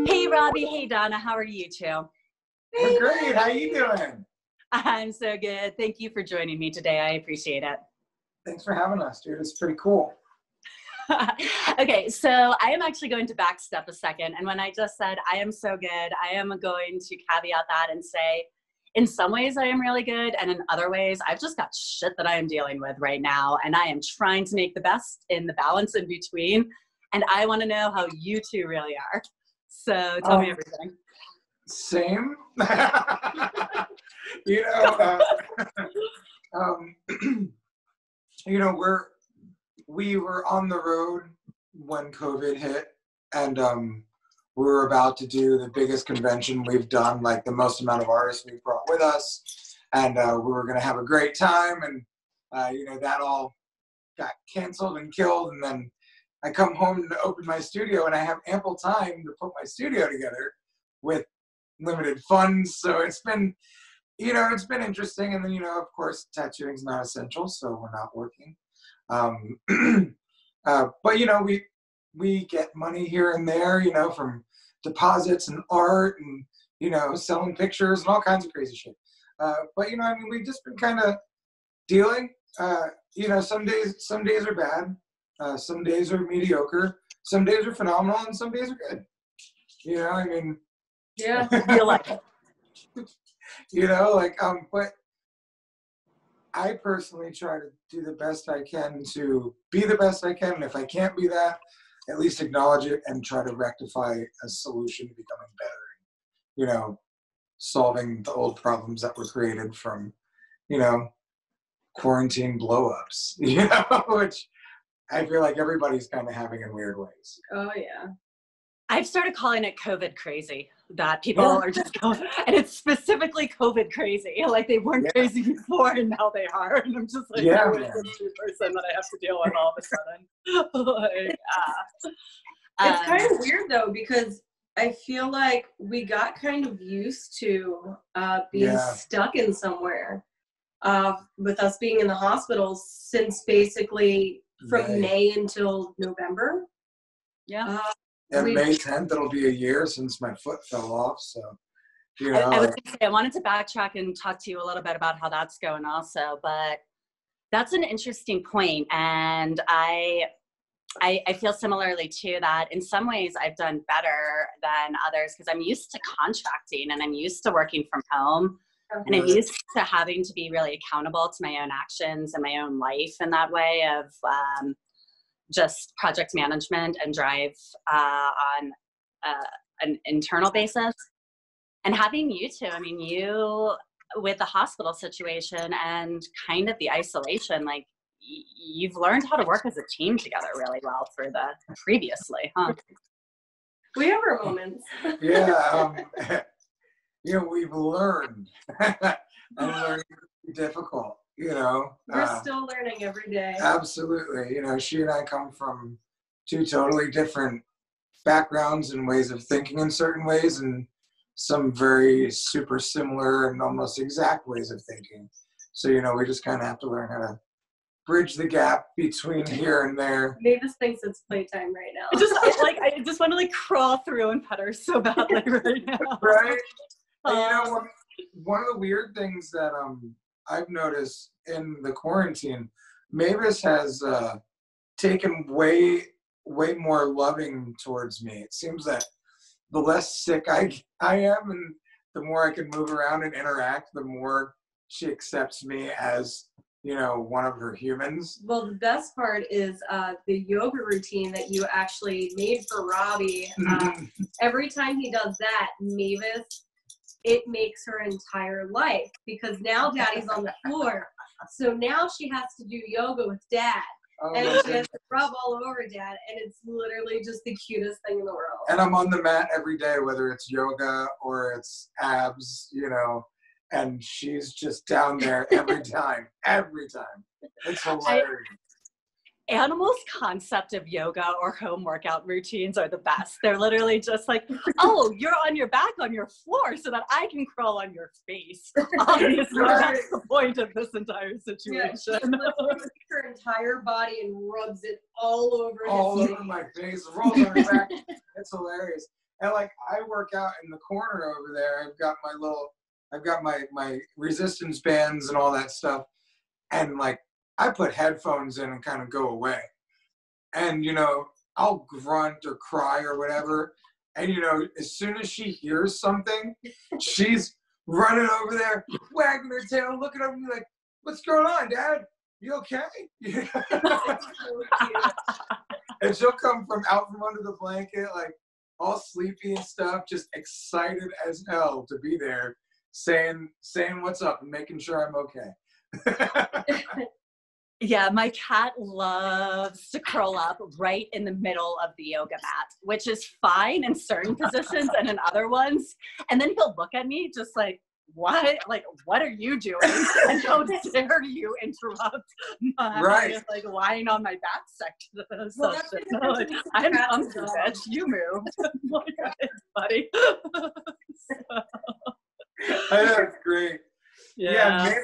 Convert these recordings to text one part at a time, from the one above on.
Hey, Robbie. Hey, Donna. How are you two? We're great. How you doing? I'm so good. Thank you for joining me today. I appreciate it. Thanks for having us, dude. It's pretty cool. Okay, so I am actually going to backstep a second. And when I just said I am so good, I am going to caveat that and say, in some ways I am really good. And in other ways, I've just got shit that I am dealing with right now. And I am trying to make the best in the balance in between. And I want to know how you two really are. So tell me everything. Same. you know, you know, we were on the road when COVID hit, and we were about to do the biggest convention we've done, like the most amount of artists we've brought with us, and we were going to have a great time, and you know, that all got canceled and killed, and then I come home to open my studio, and I have ample time to put my studio together with limited funds. So it's been, you know, it's been interesting. And then, you know, of course, tattooing is not essential, so we're not working. But you know, we get money here and there, you know, from deposits and art, and you know, selling pictures and all kinds of crazy shit. But you know, I mean, we've just been kind of dealing. You know, some days are bad. Some days are mediocre. Some days are phenomenal, and some days are good. You know, I mean, yeah, feel like it. You know, like, but I personally try to do the best I can to be the best I can. And if I can't be that, at least acknowledge it and try to rectify a solution to becoming better. You know, solving the old problems that were created from, you know, quarantine blow-ups, you know, which I feel like everybody's kind of having in weird ways. Oh, yeah. I've started calling it COVID crazy, that people are just going, and it's specifically COVID crazy. Like they weren't crazy before and now they are. And I'm just like, yeah, oh, it's a new person that I have to deal with all of a sudden. Like, it's kind of weird though, because I feel like we got kind of used to being stuck in somewhere with us being in the hospitals since basically from May until November. Yeah. And May 10th, it'll be a year since my foot fell off. So, you know. I was going to say, I wanted to backtrack and talk to you a little bit about how that's going also, but that's an interesting point. And I feel similarly too, that in some ways I've done better than others because I'm used to contracting and I'm used to working from home. And I'm used to having to be really accountable to my own actions and my own life in that way of just project management and drive on an internal basis. And having you two, I mean, you with the hospital situation and kind of the isolation, like you've learned how to work as a team together really well for the previously, huh? We have our moments. Yeah. You know, we've learned. And learning is difficult. You know, we're still learning every day. Absolutely. You know, she and I come from two totally different backgrounds and ways of thinking in certain ways, and some very super similar and almost exact ways of thinking. So, you know, we just kind of have to learn how to bridge the gap between here and there. Mavis thinks it's playtime right now. I just want to like crawl through and pet her so badly right now. Right? You know, one of the weird things that I've noticed in the quarantine, Mavis has taken way more loving towards me. It seems that the less sick I am and the more I can move around and interact, the more she accepts me as, you know, one of her humans. Well, the best part is the yoga routine that you actually made for Robbie. Every time he does that, Mavis, it makes her entire life, because now Daddy's on the floor. So now she has to do yoga with Dad. And she has to rub all over Dad. And it's literally just the cutest thing in the world. And I'm on the mat every day, whether it's yoga or it's abs, you know, and she's just down there every time. Every time. It's hilarious. animals' concept of yoga or home workout routines are the best. They're literally just like, oh, you're on your back on your floor so that I can crawl on your face. Obviously, that's the point of this entire situation. Yeah, she lifts her entire body and rubs it all over my face, rolls on her back. It's hilarious. And like, I work out in the corner over there. I've got my resistance bands and all that stuff. And like, I put headphones in and kind of go away. And, you know, I'll grunt or cry or whatever. And, you know, as soon as she hears something, she's running over there, wagging her tail, looking up at me like, what's going on, Dad? You okay? And she'll come out from under the blanket, like all sleepy and stuff, just excited as hell to be there, saying what's up and making sure I'm okay. Yeah, my cat loves to curl up right in the middle of the yoga mat, which is fine in certain positions and in other ones. And then he'll look at me just like, what? Like, what are you doing? And how dare you interrupt my like lying on my back section? So like, I'm comfy, bitch. You move. Like, buddy. I know, it's great. Yeah. Maybe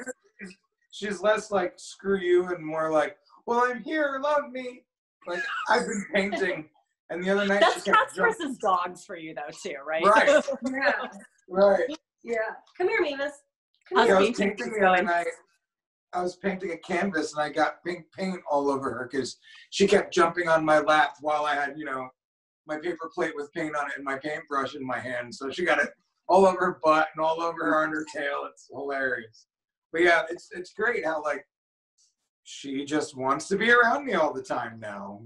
she's less like screw you and more like, well, I'm here, love me. Like, I've been painting, and the other night that's cats versus dogs for you though too, right? Right. Yeah. Right. Yeah. Come here, Mavis. I was painting the other night. I was painting a canvas and I got pink paint all over her because she kept jumping on my lap while I had, you know, my paper plate with paint on it and my paintbrush in my hand. So she got it all over her butt and all over her undertail. It's hilarious. But yeah, it's great how like she just wants to be around me all the time now.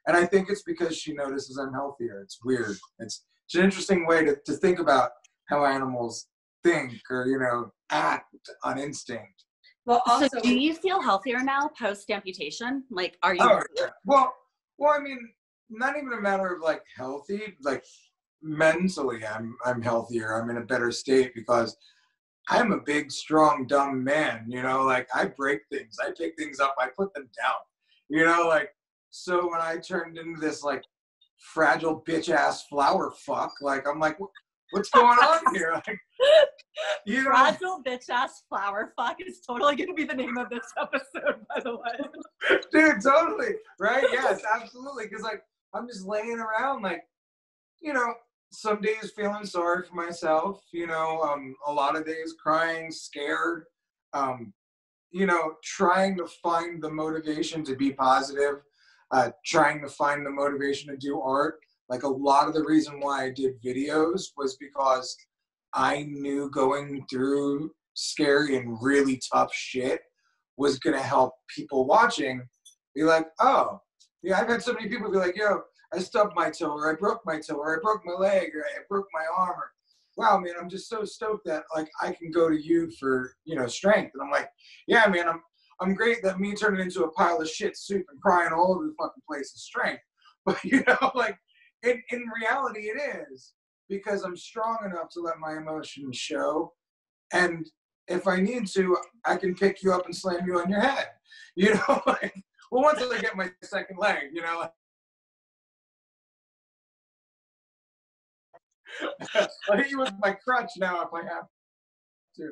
And I think it's because she notices I'm healthier. It's weird. It's an interesting way to think about how animals think or, you know, act on instinct. Well, also, so do you feel healthier now post amputation? Like, are you? Oh, yeah. Well, I mean, not even a matter of like healthy, like mentally, I'm healthier. I'm in a better state because I'm a big, strong, dumb man. You know, like I break things, I pick things up, I put them down. You know, like so when I turned into this like fragile bitch ass flower fuck, like I'm like, what's going on here? Like, you know, fragile bitch ass flower fuck is totally going to be the name of this episode, by the way. Dude, totally. Right? Yes, absolutely. Because like I'm just laying around, like, you know, some days feeling sorry for myself. You know, a lot of days crying, scared. You know, trying to find the motivation to be positive. Trying to find the motivation to do art. Like a lot of the reason why I did videos was because I knew going through scary and really tough shit was going to help people watching be like, oh, yeah, I've had so many people be like, yo, I stubbed my toe or I broke my toe or I broke my leg or I broke my arm. Or, wow, man, I'm just so stoked that like I can go to you for, you know, strength. And I'm like, yeah, man, I'm great that me turning into a pile of shit soup and crying all over the fucking place is strength. But, you know, like, in reality, it is because I'm strong enough to let my emotions show. And if I need to, I can pick you up and slam you on your head. You know, like, well, once I get my second leg, you know. I'll hit you with my crutch now if I have to.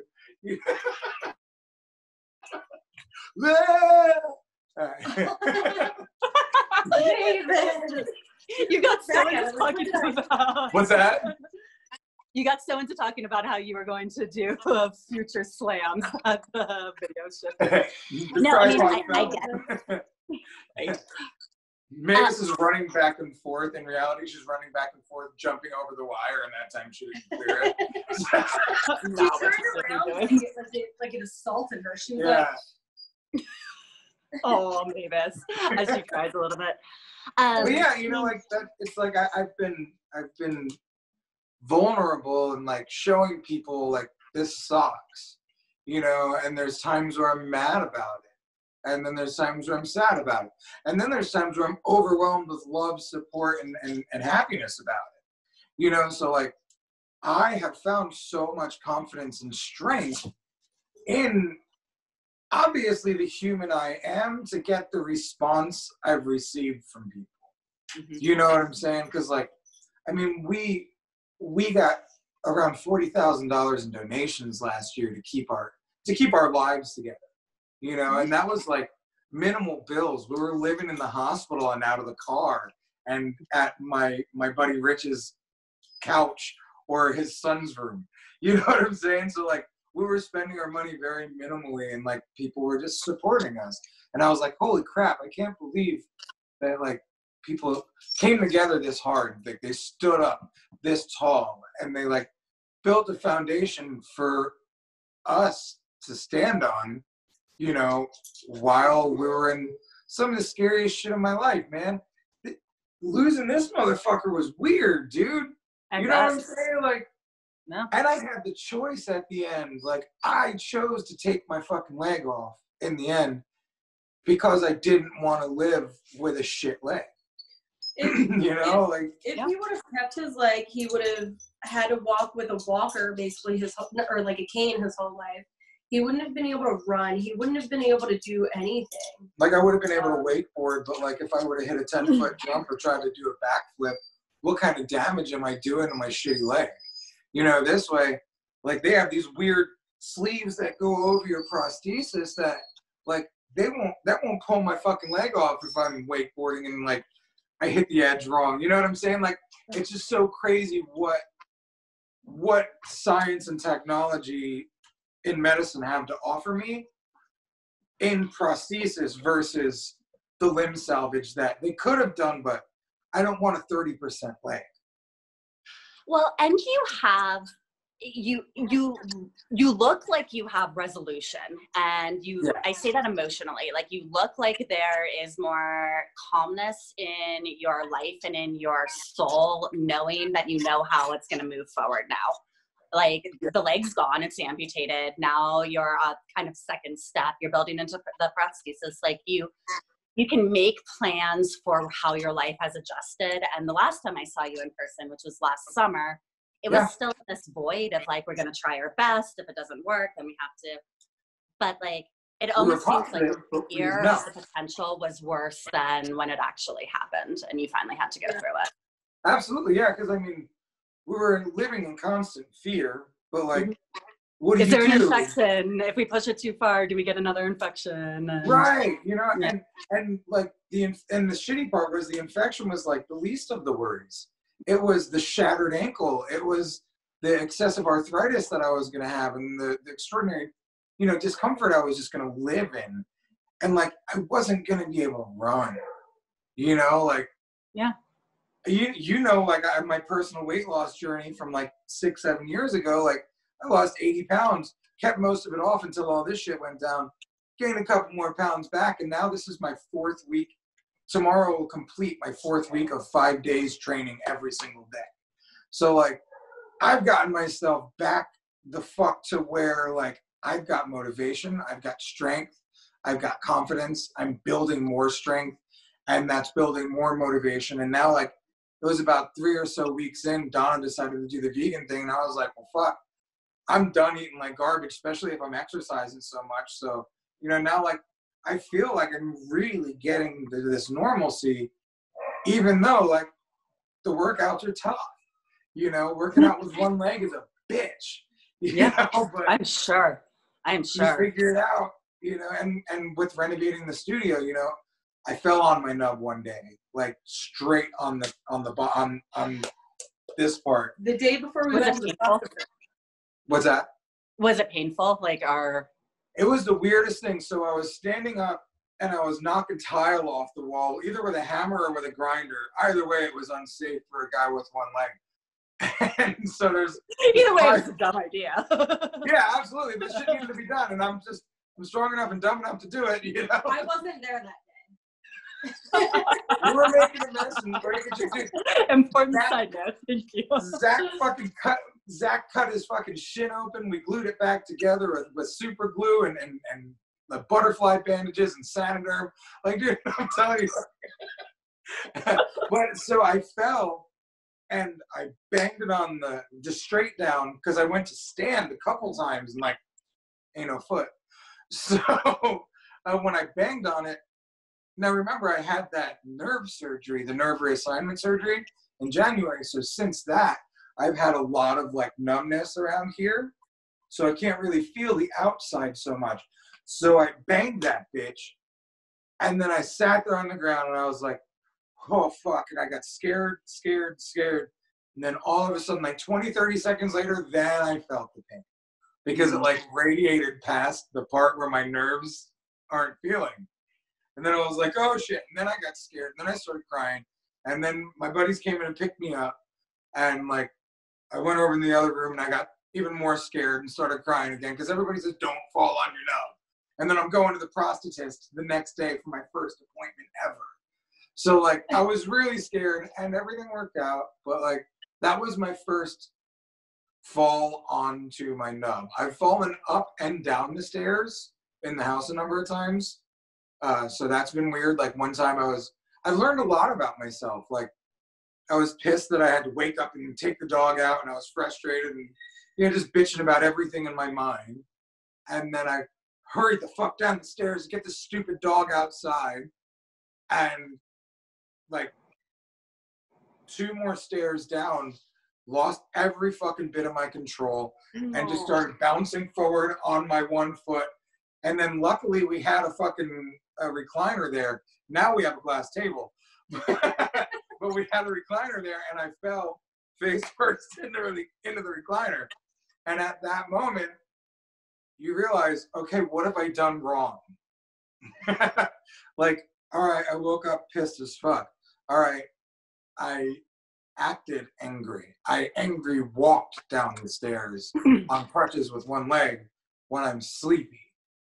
David. You got so into talking about. What's that? You got so into talking about how you were going to do future slams at the video shoot. No, I mean, I get it. Mavis is running back and forth. In reality, she's running back and forth, jumping over the wire, and that time she didn't clear it. She turned around like it assaulted her. She was like, oh, Mavis, as she cries a little bit. But yeah, you know, like that. It's like I've been vulnerable and like showing people like this sucks, you know. And there's times where I'm mad about it, and then there's times where I'm sad about it, and then there's times where I'm overwhelmed with love, support, and happiness about it, you know. So like I have found so much confidence and strength in obviously the human I am to get the response I've received from people. Mm-hmm. You know what I'm saying? Because, like, I mean, we got around $40,000 in donations last year to keep our lives together. You know, and that was like minimal bills. We were living in the hospital and out of the car and at my buddy Rich's couch or his son's room. You know what I'm saying? So, like, we were spending our money very minimally, and like people were just supporting us. And I was like, holy crap, I can't believe that like people came together this hard. Like, they stood up this tall and they like built a foundation for us to stand on, you know, while we were in some of the scariest shit of my life, man. Losing this motherfucker was weird, dude. You know what I'm saying? Like, no. And I had the choice at the end. Like, I chose to take my fucking leg off in the end because I didn't want to live with a shit leg. You know, like, if he would have kept his leg, he would have had to walk with a walker basically or like a cane his whole life. He wouldn't have been able to run. He wouldn't have been able to do anything. Like, I would have been able to wakeboard, but like if I would have hit a 10-foot jump or tried to do a backflip, what kind of damage am I doing to my shitty leg? You know, this way, like, they have these weird sleeves that go over your prosthesis that, like, that won't pull my fucking leg off if I'm wakeboarding and, like, I hit the edge wrong. You know what I'm saying? Like, it's just so crazy what science and technology in medicine have to offer me in prosthesis versus the limb salvage that they could have done, but I don't want a 30% leg. Well, and you look like you have resolution, and I say that emotionally, like, you look like there is more calmness in your life and in your soul, knowing that you know how it's going to move forward now. Like, the leg's gone, it's amputated. Now you're a kind of second step. You're building into the prosthesis. Like, you can make plans for how your life has adjusted. And the last time I saw you in person, which was last summer, it was still this void of like, we're going to try our best. If it doesn't work, then we have to. But like, it almost seems like the fear of the potential was worse than when it actually happened and you finally had to go through it. Absolutely, yeah. Because I mean, we were living in constant fear, but like, what do Is you there do? an infection? If we push it too far, do we get another infection? And, right, you know, and like the shitty part was the infection was like the least of the worries. It was the shattered ankle. It was the excessive arthritis that I was going to have, and the extraordinary, you know, discomfort I was just going to live in, and like I wasn't going to be able to run. You know, like you know, like my personal weight loss journey from like 6-7 years ago, like. I lost 80 pounds, kept most of it off until all this shit went down, gained a couple more pounds back, and now this is my 4th week. Tomorrow will complete my 4th week of 5 days training every single day. So, like, I've gotten myself back the fuck to where, like, I've got motivation, I've got strength, I've got confidence, I'm building more strength, and that's building more motivation. And now, like, it was about 3 or so weeks in, Donna decided to do the vegan thing, and I was like, well, fuck. I'm done eating like garbage, especially if I'm exercising so much. So, you know, now like I feel like I'm really getting this normalcy, even though like the workouts are tough. You know, working out with one leg is a bitch. You know, but I'm sure. You figure it out, you know, and with renovating the studio, you know, I fell on my nub one day, like straight on this part. The day before we went to the doctor. What's that? Was it painful? Like It was the weirdest thing. So I was standing up and I was knocking tile off the wall, either with a hammer or with a grinder. Either way, it was unsafe for a guy with one leg. And so there's either way, it's a dumb idea. Yeah, absolutely. But shit needed to be done, and I'm strong enough and dumb enough to do it. You know. I wasn't there that day. We were making a mess and breaking shit. Important side note. Thank you. Zach cut his fucking shin open. We glued it back together with super glue and the butterfly bandages and Saniderm. Like, dude, I'm telling you. But so I fell and I banged it on just straight down because I went to stand a couple times and like, ain't no foot. So when I banged on it, now remember I had that nerve surgery, the nerve reassignment surgery in January. So since that, I've had a lot of like numbness around here. So I can't really feel the outside so much. So I banged that bitch. And then I sat there on the ground and I was like, oh, fuck. And I got scared. And then all of a sudden, like 20, 30 seconds later, then I felt the pain. Because it like radiated past the part where my nerves aren't feeling. And then I was like, oh shit. And then I got scared. And then I started crying. And then my buddies came in and picked me up. And like, I went over in the other room and I got even more scared and started crying again because everybody says, don't fall on your nub. And then I'm going to the prosthetist the next day for my first appointment ever. So like, I was really scared and everything worked out. But like, that was my first fall onto my nub. I've fallen up and down the stairs in the house a number of times. So that's been weird. Like one time I learned a lot about myself. Like I was pissed that I had to wake up and take the dog out and I was frustrated and, you know, just bitching about everything in my mind. And then I hurried the fuck down the stairs to get this stupid dog outside. And like 2 more stairs down, lost every fucking bit of my control and just started bouncing forward on my one foot. And then luckily we had a fucking recliner there. Now we have a glass table. But we had a recliner there and I fell face first into the recliner. And at that moment, you realize, okay, what have I done wrong? Like, all right, I woke up pissed as fuck. All right, I acted angry. I angry walked down the stairs on crutches with one leg when I'm sleepy.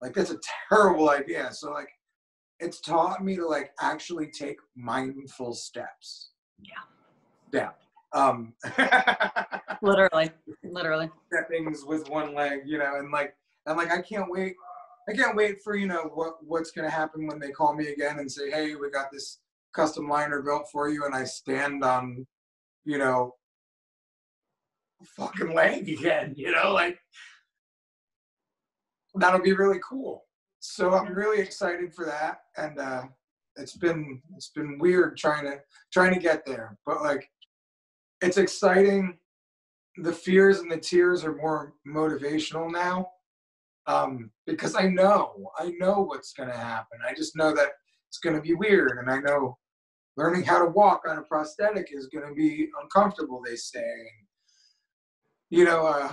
Like, that's a terrible idea. So, like, it's taught me to, like, actually take mindful steps. Yeah. Literally. Things with one leg, you know, and I can't wait. I can't wait for, you know, what's going to happen when they call me again and say, hey, we got this custom liner built for you. And I stand on, you know, fucking leg again, you know, like that'll be really cool. So I'm really excited for that. And, it's been weird trying to get there, but like, it's exciting. The fears and the tears are more motivational now. Because I know what's going to happen. I just know that it's going to be weird. And I know learning how to walk on a prosthetic is going to be uncomfortable, they say. And, you know,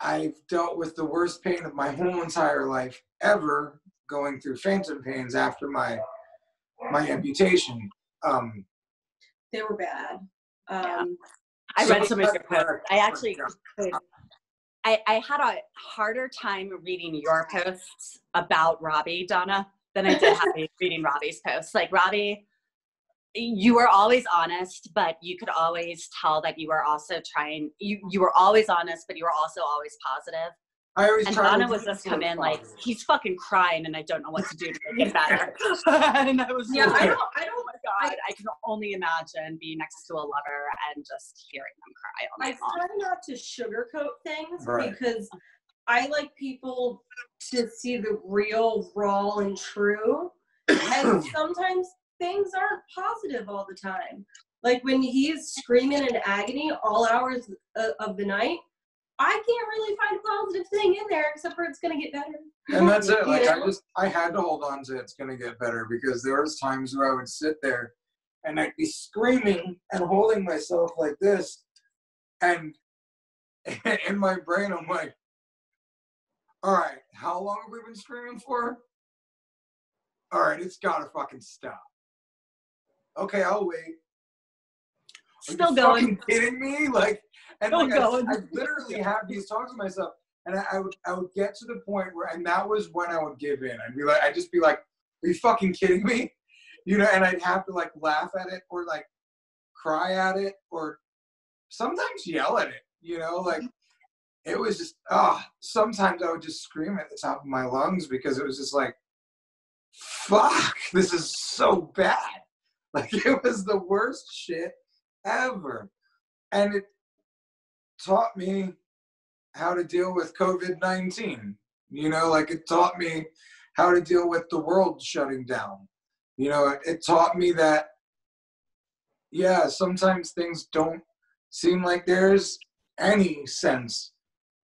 I've dealt with the worst pain of my whole entire life ever, going through phantom pains after my amputation. They were bad. Yeah. I read some of your posts. I had a harder time reading your posts about Robbie, Donna, than I did reading Robbie's posts. Like, Robbie, you were always honest, but you could always tell that you were also trying, you were always honest, but you were also always positive. And Donna was just come in like, he's fucking crying and I don't know what to do to make it better. And I was like, oh my God, I can only imagine being next to a lover and just hearing them cry all night long. I try not to sugarcoat things, right, because I like people to see the real, raw, and true. And sometimes things aren't positive all the time. Like when he's screaming in agony all hours of the night, I can't really find a positive thing in there except for it's going to get better. And that's it. Like, I had to hold on to it's going to get better, because there was times where I would sit there and I'd be screaming and holding myself like this. And in my brain, I'm like, all right, how long have we been screaming for? All right, it's got to fucking stop. Okay, I'll wait. Still going. Fucking kidding me? Like, and like I literally have these talks with myself, and I would get to the point where, and that was when I would give in. I'd just be like, are you fucking kidding me? You know, and I'd have to like laugh at it or like cry at it or sometimes yell at it, you know, like it was just, sometimes I would just scream at the top of my lungs because it was just like, fuck, this is so bad. Like, it was the worst shit ever. And it taught me how to deal with COVID-19, You know, like it taught me how to deal with the world shutting down. You know, it taught me that, yeah, sometimes things don't seem like there's any sense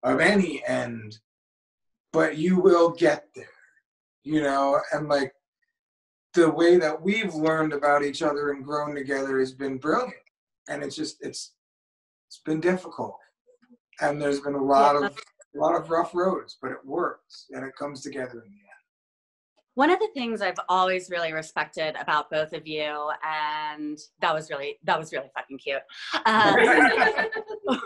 of any end, but you will get there, you know, and like the way that we've learned about each other and grown together has been brilliant. And it's just, it's been difficult. And there's been a lot of rough roads, but it works and it comes together in the end. One of the things I've always really respected about both of you, and that was really fucking cute.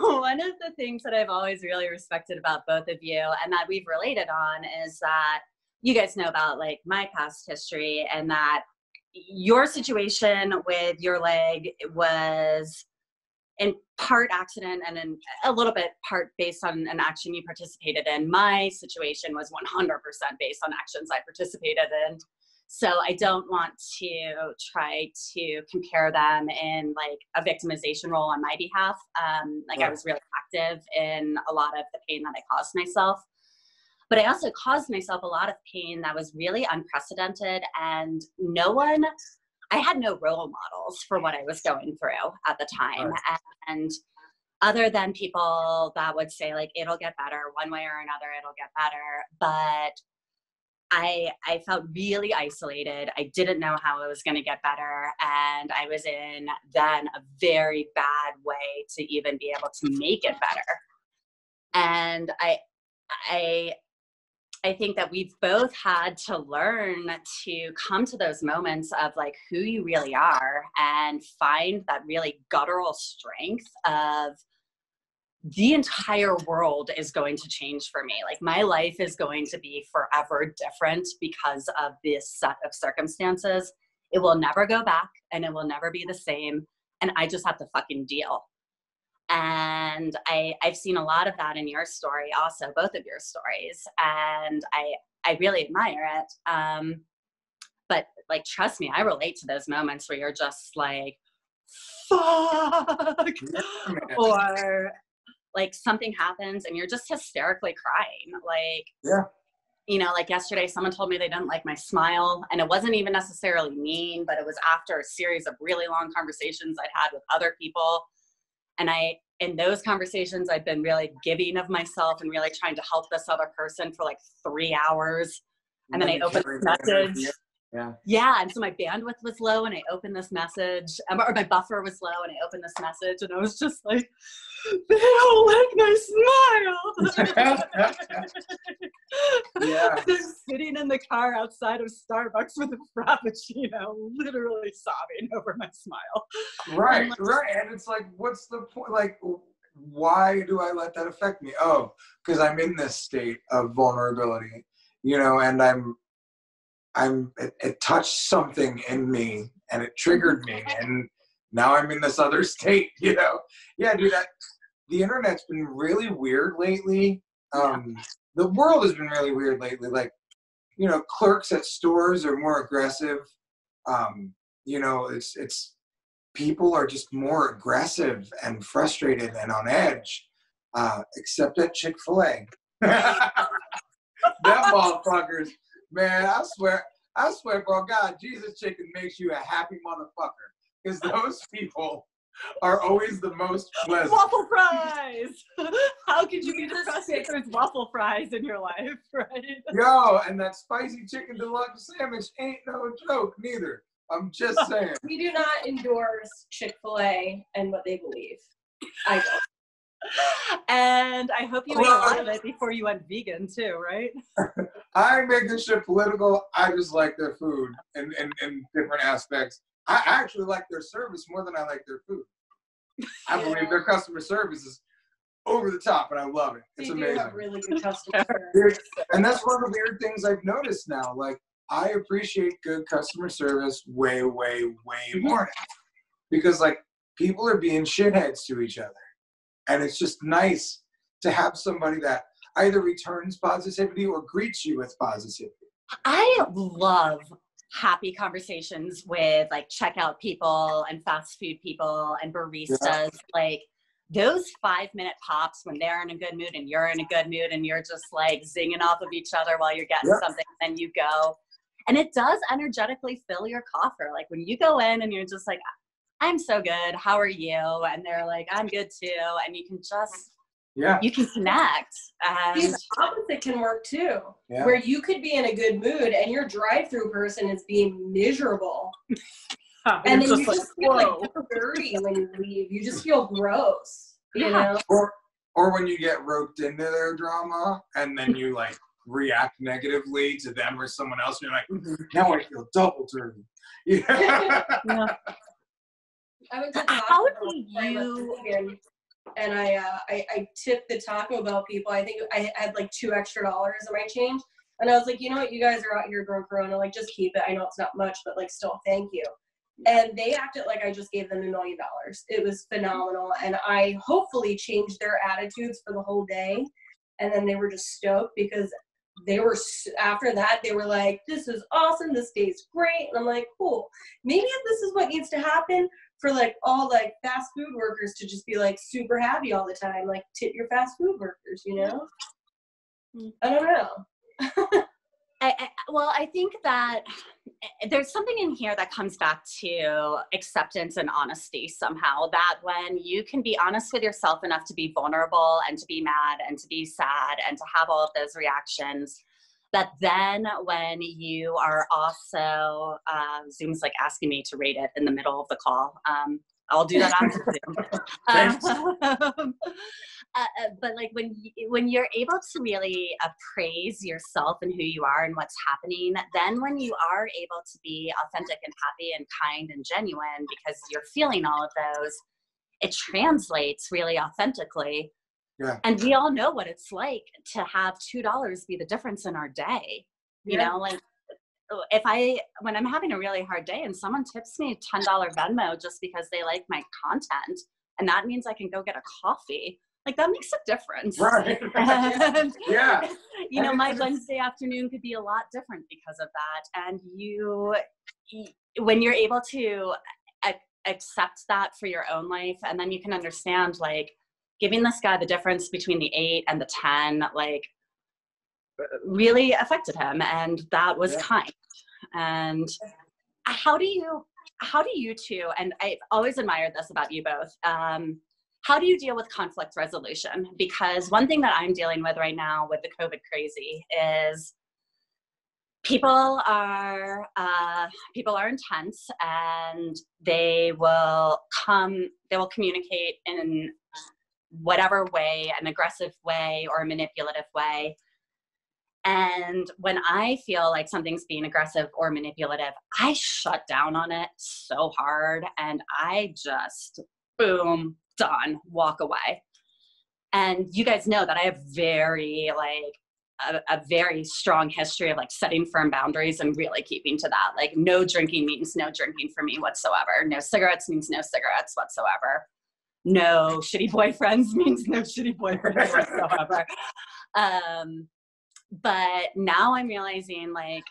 One of the things that I've always really respected about both of you, and that we've related on, is that you guys know about like my past history, and that your situation with your leg was in part accident and in a little bit part based on an action you participated in. My situation was 100% based on actions I participated in. So I don't want to try to compare them in like a victimization role on my behalf. I was really active in a lot of the pain that I caused myself. But I also caused myself a lot of pain that was really unprecedented, and I had no role models for what I was going through at the time. Right. And other than people that would say like, it'll get better one way or another, it'll get better. But I felt really isolated. I didn't know how it was going to get better. And I was in then a very bad way to even be able to make it better. And I think that we've both had to learn to come to those moments of like who you really are and find that really guttural strength of the entire world is going to change for me. Like my life is going to be forever different because of this set of circumstances. It will never go back and it will never be the same. And I just have to fucking deal. And I've seen a lot of that in your story also, both of your stories. And I really admire it. But like, trust me, I relate to those moments where you're just like, fuck. Or like something happens and you're just hysterically crying. Like, yeah. You know, like yesterday, someone told me they didn't like my smile. And it wasn't even necessarily mean, but it was after a series of really long conversations I'd had with other people. And in those conversations, I've been really giving of myself and really trying to help this other person for like 3 hours. And then I opened this message. Yeah. And so my bandwidth was low and I opened this message, or my buffer was low and I opened this message and I was just like, they don't like my smile. Yeah. I'm sitting in the car outside of Starbucks with a Frappuccino, literally sobbing over my smile. Right. And it's like, what's the point? Like, why do I let that affect me? Oh, because I'm in this state of vulnerability, you know, and it touched something in me and it triggered me and now I'm in this other state, you know? Yeah, dude, the internet's been really weird lately. The world has been really weird lately. Like, you know, clerks at stores are more aggressive. You know, it's people are just more aggressive and frustrated and on edge, except at Chick-fil-A. Them motherfuckers. Man, I swear, bro, God, Jesus Chicken makes you a happy motherfucker. Because those people are always the most pleasant. Waffle fries! How could you be depressed if there's waffle fries in your life, right? Yo, and that spicy chicken deluxe sandwich ain't no joke, neither. I'm just saying. We do not endorse Chick-fil-A and what they believe. I don't. And I hope you ate a lot of it before you went vegan too, right? I ain't making shit political. I just like their food in different aspects. I actually like their service more than I like their food. I believe their customer service is over the top, and I love it. It's amazing. They do have really good customer service. And that's one of the weird things I've noticed now. Like, I appreciate good customer service way, way, way more now. Because, like, people are being shitheads to each other. And it's just nice to have somebody that either returns positivity or greets you with positivity. I love happy conversations with like checkout people and fast food people and baristas. Yeah. Like those 5-minute pops when they're in a good mood and you're in a good mood and you're just like zinging off of each other while you're getting something, and then you go. And it does energetically fill your coffer. Like when you go in and you're just like, I'm so good, how are you? And they're like, I'm good too. And you can just, you can connect. And the opposite can work too, where you could be in a good mood and your drive-through person is being miserable. And then you just feel like dirty when you leave. You just feel gross, you know? Or when you get roped into their drama and then you like react negatively to them or someone else, and you're like, now I feel double dirty. I went to How do you? And I tipped the Taco Bell people. I think I had like $2 extra in my change. And I was like, you know what, you guys are out here growing Corona, like just keep it. I know it's not much, but like still thank you. And they acted like I just gave them $1 million. It was phenomenal. And I hopefully changed their attitudes for the whole day. And then they were just stoked because they were, after that, they were like, this is awesome. This day's great. And I'm like, cool. Maybe if this is what needs to happen for like all like fast food workers to just be like super happy all the time, like tip your fast food workers, you know? I don't know. I think that there's something in here that comes back to acceptance and honesty somehow, that when you can be honest with yourself enough to be vulnerable and to be mad and to be sad and to have all of those reactions, that then when you are also, Zoom's like asking me to rate it in the middle of the call. I'll do that after Zoom. But like when you're able to really appraise yourself and who you are and what's happening, then when you are able to be authentic and happy and kind and genuine because you're feeling all of those, it translates really authentically. Yeah. And we all know what it's like to have $2 be the difference in our day. You know, like when I'm having a really hard day and someone tips me $10 Venmo just because they like my content, and that means I can go get a coffee, like that makes a difference. Right. And, you know, my Wednesday afternoon could be a lot different because of that. And when you're able to accept that for your own life, and then you can understand, like, giving this guy the difference between the 8 and the 10, like, really affected him, and that was kind. And how do you two, and I've always admired this about you both, how do you deal with conflict resolution? Because one thing that I'm dealing with right now with the COVID crazy is people are intense, and they will communicate in whatever way, an aggressive way or a manipulative way. And when I feel like something's being aggressive or manipulative, I shut down on it so hard, and I just, boom, done, walk away. And you guys know that I have a very strong history of like setting firm boundaries and really keeping to that. Like no drinking means no drinking for me whatsoever. No cigarettes means no cigarettes whatsoever. No shitty boyfriends means no shitty boyfriends whatsoever. But now I'm realizing, like,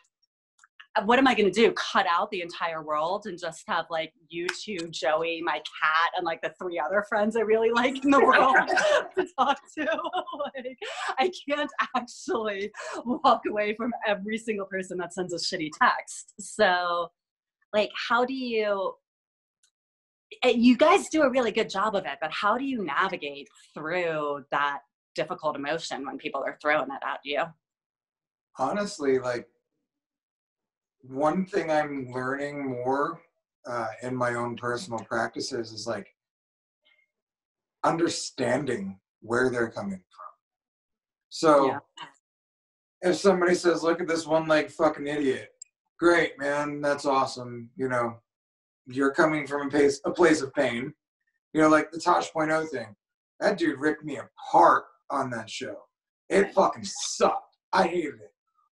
what am I going to do? Cut out the entire world and just have like you two, Joey, my cat, and like the 3 other friends I really like in the world to talk to? Like, I can't actually walk away from every single person that sends a shitty text. So, like, how do you guys do a really good job of it, but how do you navigate through that difficult emotion when people are throwing it at you? Honestly, like, one thing I'm learning more in my own personal practices is like understanding where they're coming from. So if somebody says, look at this one-legged fucking idiot, great, man, that's awesome. You know, you're coming from a place of pain. You know, like the Tosh.0 thing. That dude ripped me apart on that show. It fucking sucked. I hated it.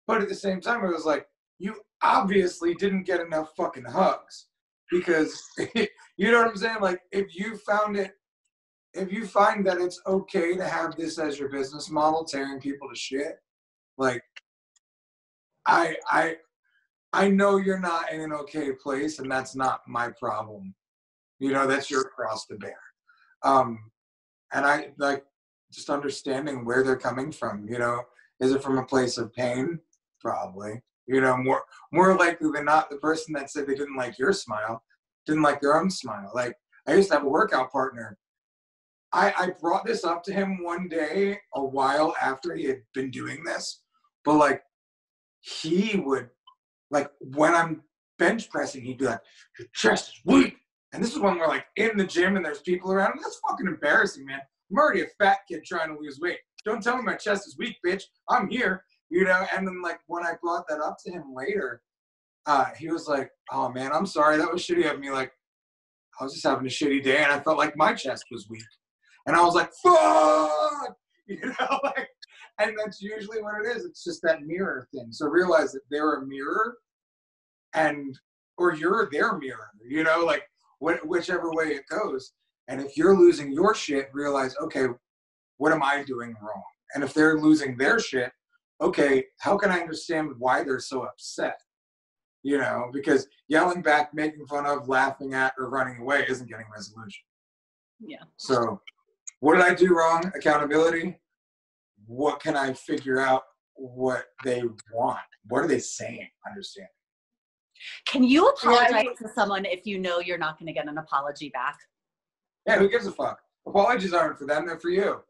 But at the same time, it was like, you obviously didn't get enough fucking hugs. Because, you know what I'm saying? Like, if you find that it's okay to have this as your business model, tearing people to shit, like, I know you're not in an okay place, and that's not my problem. You know, that's your cross to bear. And I like just understanding where they're coming from, you know. Is it from a place of pain? Probably. You know, more likely than not, the person that said they didn't like your smile didn't like their own smile. Like, I used to have a workout partner. I brought this up to him one day a while after he had been doing this, but like, he would, like, when I'm bench pressing, he'd be like, your chest is weak. And this is when we're like in the gym and there's people around. That's fucking embarrassing, man. I'm already a fat kid trying to lose weight. Don't tell me my chest is weak, bitch. I'm here, you know? And then like when I brought that up to him later, he was like, oh man, I'm sorry. That was shitty of me. Like, I was just having a shitty day and I felt like my chest was weak. And I was like, fuck, you know, like, and that's usually what it is. It's just that mirror thing. So realize that they're a mirror or you're their mirror, you know, like whichever way it goes. And if you're losing your shit, realize, okay, what am I doing wrong? And if they're losing their shit, okay, how can I understand why they're so upset? You know, because yelling back, making fun of, laughing at, or running away isn't getting resolution. Yeah. So what did I do wrong? Accountability. What can I figure out what they want? What are they saying? Understand. Can you apologize to someone if you know you're not going to get an apology back? Yeah, who gives a fuck? Apologies aren't for them, they're for you.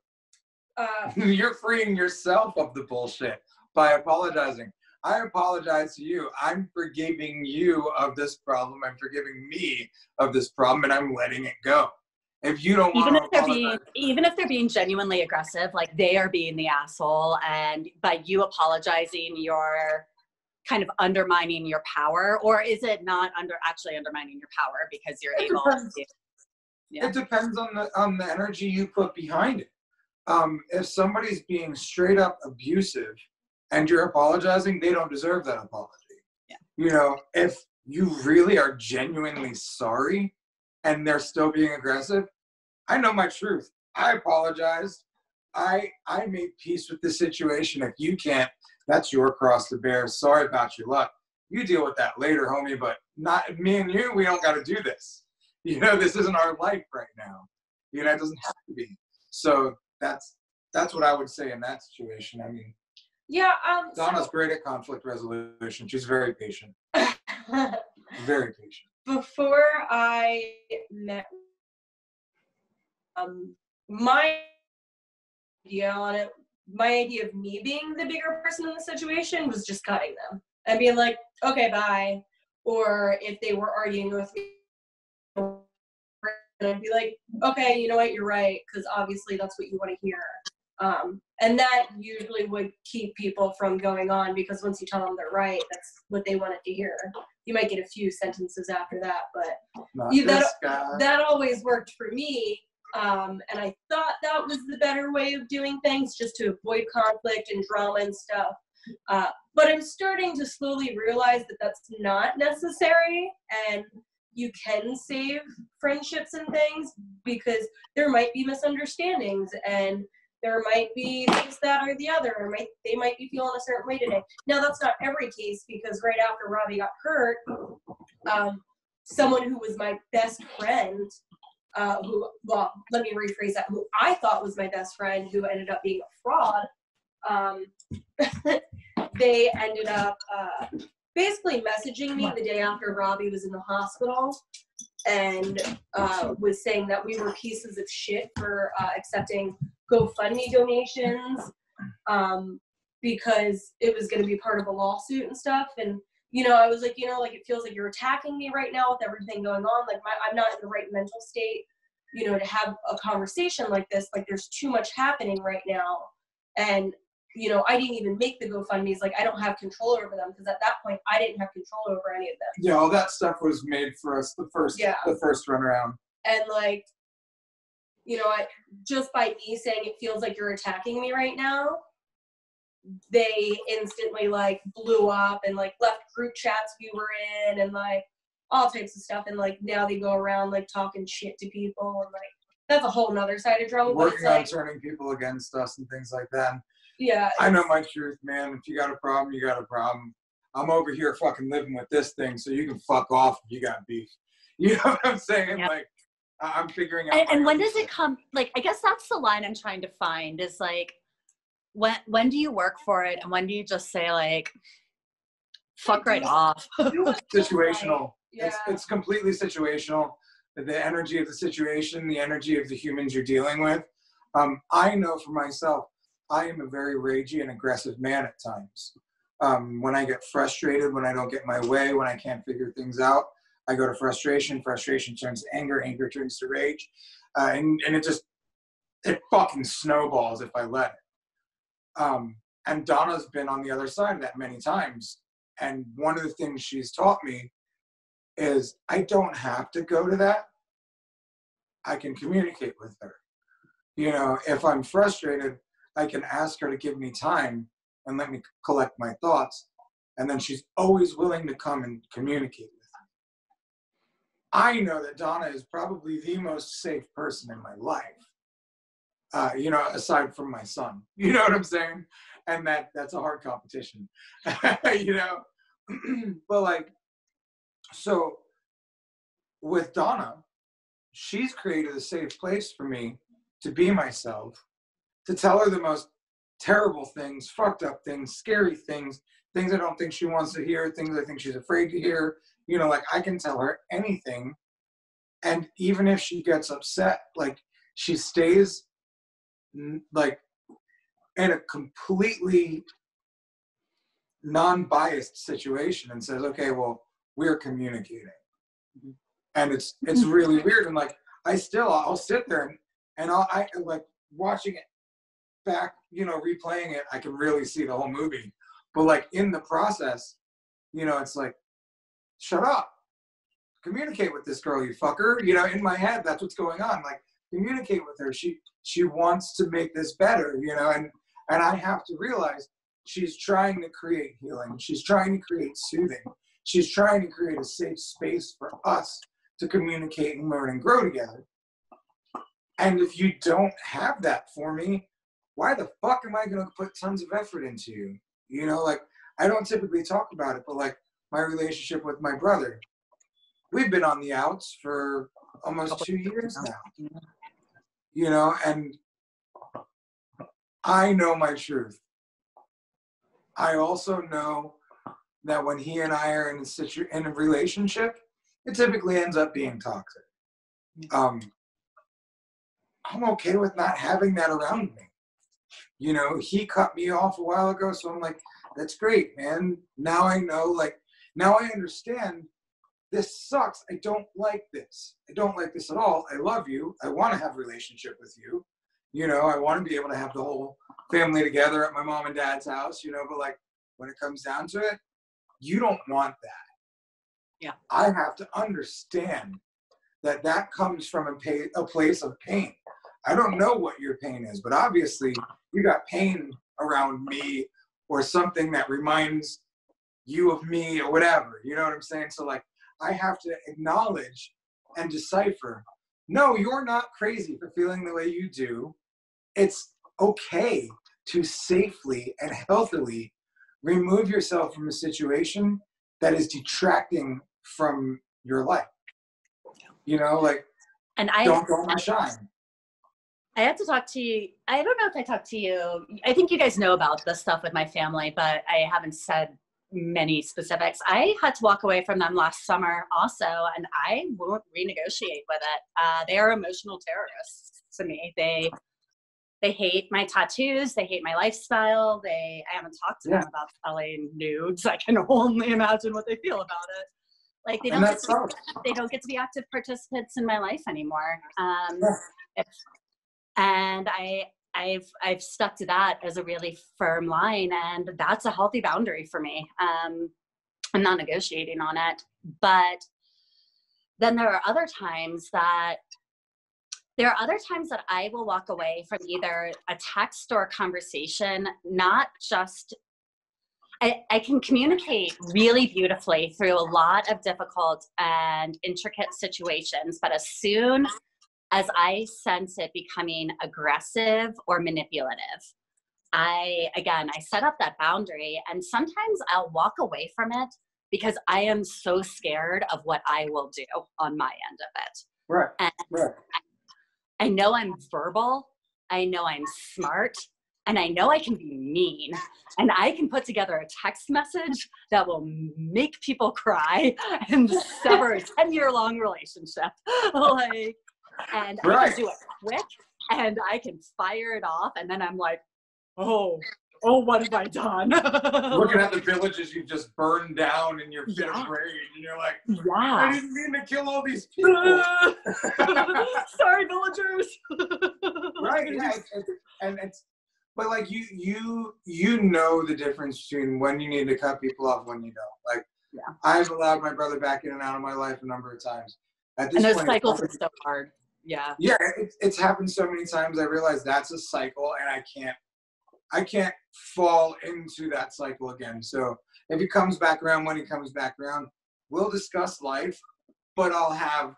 You're freeing yourself of the bullshit by apologizing. I apologize to you. I'm forgiving you of this problem. I'm forgiving me of this problem, and I'm letting it go. If you don't want to apologize, even if they're being genuinely aggressive, like they are being the asshole, and by you apologizing, you're kind of undermining your power, or is it not actually undermining your power because you're able to? Yeah. It depends on the energy you put behind it. If somebody's being straight up abusive and you're apologizing, they don't deserve that apology. Yeah. You know, if you really are genuinely sorry and they're still being aggressive, I know my truth. I apologized. I made peace with the situation. If you can't, that's your cross to bear. Sorry about your luck. You deal with that later, homie, but not me and you, we don't got to do this. You know, this isn't our life right now. You know, it doesn't have to be. So that's what I would say in that situation. I mean, yeah. Donna's great at conflict resolution. She's very patient. Very patient. Before I met, my idea on it, my idea of me being the bigger person in the situation was just cutting them and being like, okay, bye. Or if they were arguing with me, and I'd be like, okay, you know what, you're right, because obviously that's what you want to hear. And that usually would keep people from going on, because once you tell them they're right, that's what they wanted to hear. You might get a few sentences after that, but that always worked for me. And I thought that was the better way of doing things, just to avoid conflict and drama and stuff. But I'm starting to slowly realize that that's not necessary, and you can save friendships and things, because there might be misunderstandings, and there might be this, that, or the other, or they might be feeling a certain way today. Now, that's not every case, because right after Robbie got hurt, someone who was my best friend, let me rephrase that, who I thought was my best friend, who ended up being a fraud, they ended up basically messaging me the day after Robbie was in the hospital, and was saying that we were pieces of shit for accepting GoFundMe donations, because it was going to be part of a lawsuit and stuff. And, you know, I was like, you know, like, it feels like you're attacking me right now with everything going on. Like, I'm not in the right mental state, you know, to have a conversation like this. Like, there's too much happening right now. And, you know, I didn't even make the GoFundMes. Like, I don't have control over them, because at that point, I didn't have control over any of them. Yeah, all that stuff was made for us the first run around. And, like, you know, just by me saying it feels like you're attacking me right now, they instantly, like, blew up and, like, left group chats we were in and, like, all types of stuff. And, like, now they go around, like, talking shit to people. And, like, that's a whole nother side of drama. Working on turning people against us and things like that. Yeah. I know my truth, man. If you got a problem, you got a problem. I'm over here fucking living with this thing, so you can fuck off if you got beef. You know what I'm saying? Yeah. Like, I'm figuring out. And when does it come? Like, I guess that's the line I'm trying to find is like, when do you work for it? And when do you just say like, fuck right off? Situational. Yeah. It's completely situational. The energy of the situation, the energy of the humans you're dealing with. I know for myself, I am a very ragey and aggressive man at times. When I get frustrated, when I don't get my way, when I can't figure things out, I go to frustration. Frustration turns to anger. Anger turns to rage. And it fucking snowballs if I let it. And Donna's been on the other side of that many times. And one of the things she's taught me is I don't have to go to that. I can communicate with her. You know, if I'm frustrated, I can ask her to give me time and let me collect my thoughts. And then she's always willing to come and communicate with me. I know that Donna is probably the most safe person in my life. You know, aside from my son. You know what I'm saying? And that's a hard competition. You know? But like, so with Donna, she's created a safe place for me to be myself, to tell her the most terrible things, fucked up things, scary things, things I don't think she wants to hear, things I think she's afraid to hear. You know, like I can tell her anything. And even if she gets upset, like she stays like in a completely non-biased situation and says, okay, well, we're communicating. And it's really weird. And like, I'll sit there and I like watching it back, you know, replaying it, I can really see the whole movie. But like in the process, you know, it's like, shut up. Communicate with this girl, you fucker. You know, in my head, that's what's going on. Like, communicate with her. She wants to make this better, you know, and I have to realize she's trying to create healing. She's trying to create soothing. She's trying to create a safe space for us to communicate and learn and grow together. And if you don't have that for me, why the fuck am I going to put tons of effort into you? You know, like, I don't typically talk about it, but like my relationship with my brother, we've been on the outs for almost 2 years now. You know, and I know my truth. I also know that when he and I are in a relationship, it typically ends up being toxic. I'm okay with not having that around me. You know, he cut me off a while ago, so I'm like, that's great, man. Now I know, like, now I understand this sucks. I don't like this. I don't like this at all. I love you. I want to have a relationship with you. You know, I want to be able to have the whole family together at my mom and dad's house, you know, but like when it comes down to it, you don't want that. Yeah. I have to understand that comes from a place of pain. I don't know what your pain is, but obviously you got pain around me or something that reminds you of me or whatever. You know what I'm saying? So like, I have to acknowledge and decipher, no, you're not crazy for feeling the way you do. It's okay to safely and healthily remove yourself from a situation that is detracting from your life. You know, like, and don't shine. I have to talk to you. I don't know if I talked to you. I think you guys know about this stuff with my family, but I haven't said many specifics. I had to walk away from them last summer also, and I won't renegotiate with it. They are emotional terrorists to me. They hate my tattoos. They hate my lifestyle. I haven't talked to them about selling nudes. I can only imagine what they feel about it. Like they don't get to be active participants in my life anymore. And I've stuck to that as a really firm line, and that's a healthy boundary for me. I'm not negotiating on it. But then there are other times that I will walk away from either a text or a conversation, not just, I can communicate really beautifully through a lot of difficult and intricate situations, but as soon as I sense it becoming aggressive or manipulative, I set up that boundary, and sometimes I'll walk away from it because I am so scared of what I will do on my end of it. Right. And Right. I know I'm verbal, I know I'm smart, and I know I can be mean. And I can put together a text message that will make people cry and sever a 10-year-long relationship. Like, and I can do it quick, and I can fire it off, and then I'm like, oh, what have I done? Looking at the villages you've just burned down in your fit of rage, and you're like, I didn't mean to kill all these people. Sorry, villagers. Right, yeah, and it's, but like you know the difference between when you need to cut people off, when you don't. Like, I've allowed my brother back in and out of my life a number of times. At this and those point, cycles are so hard. Yeah. Yeah, it's happened so many times. I realize that's a cycle, and I can't fall into that cycle again. So if he comes back around, when he comes back around, we'll discuss life, but I'll have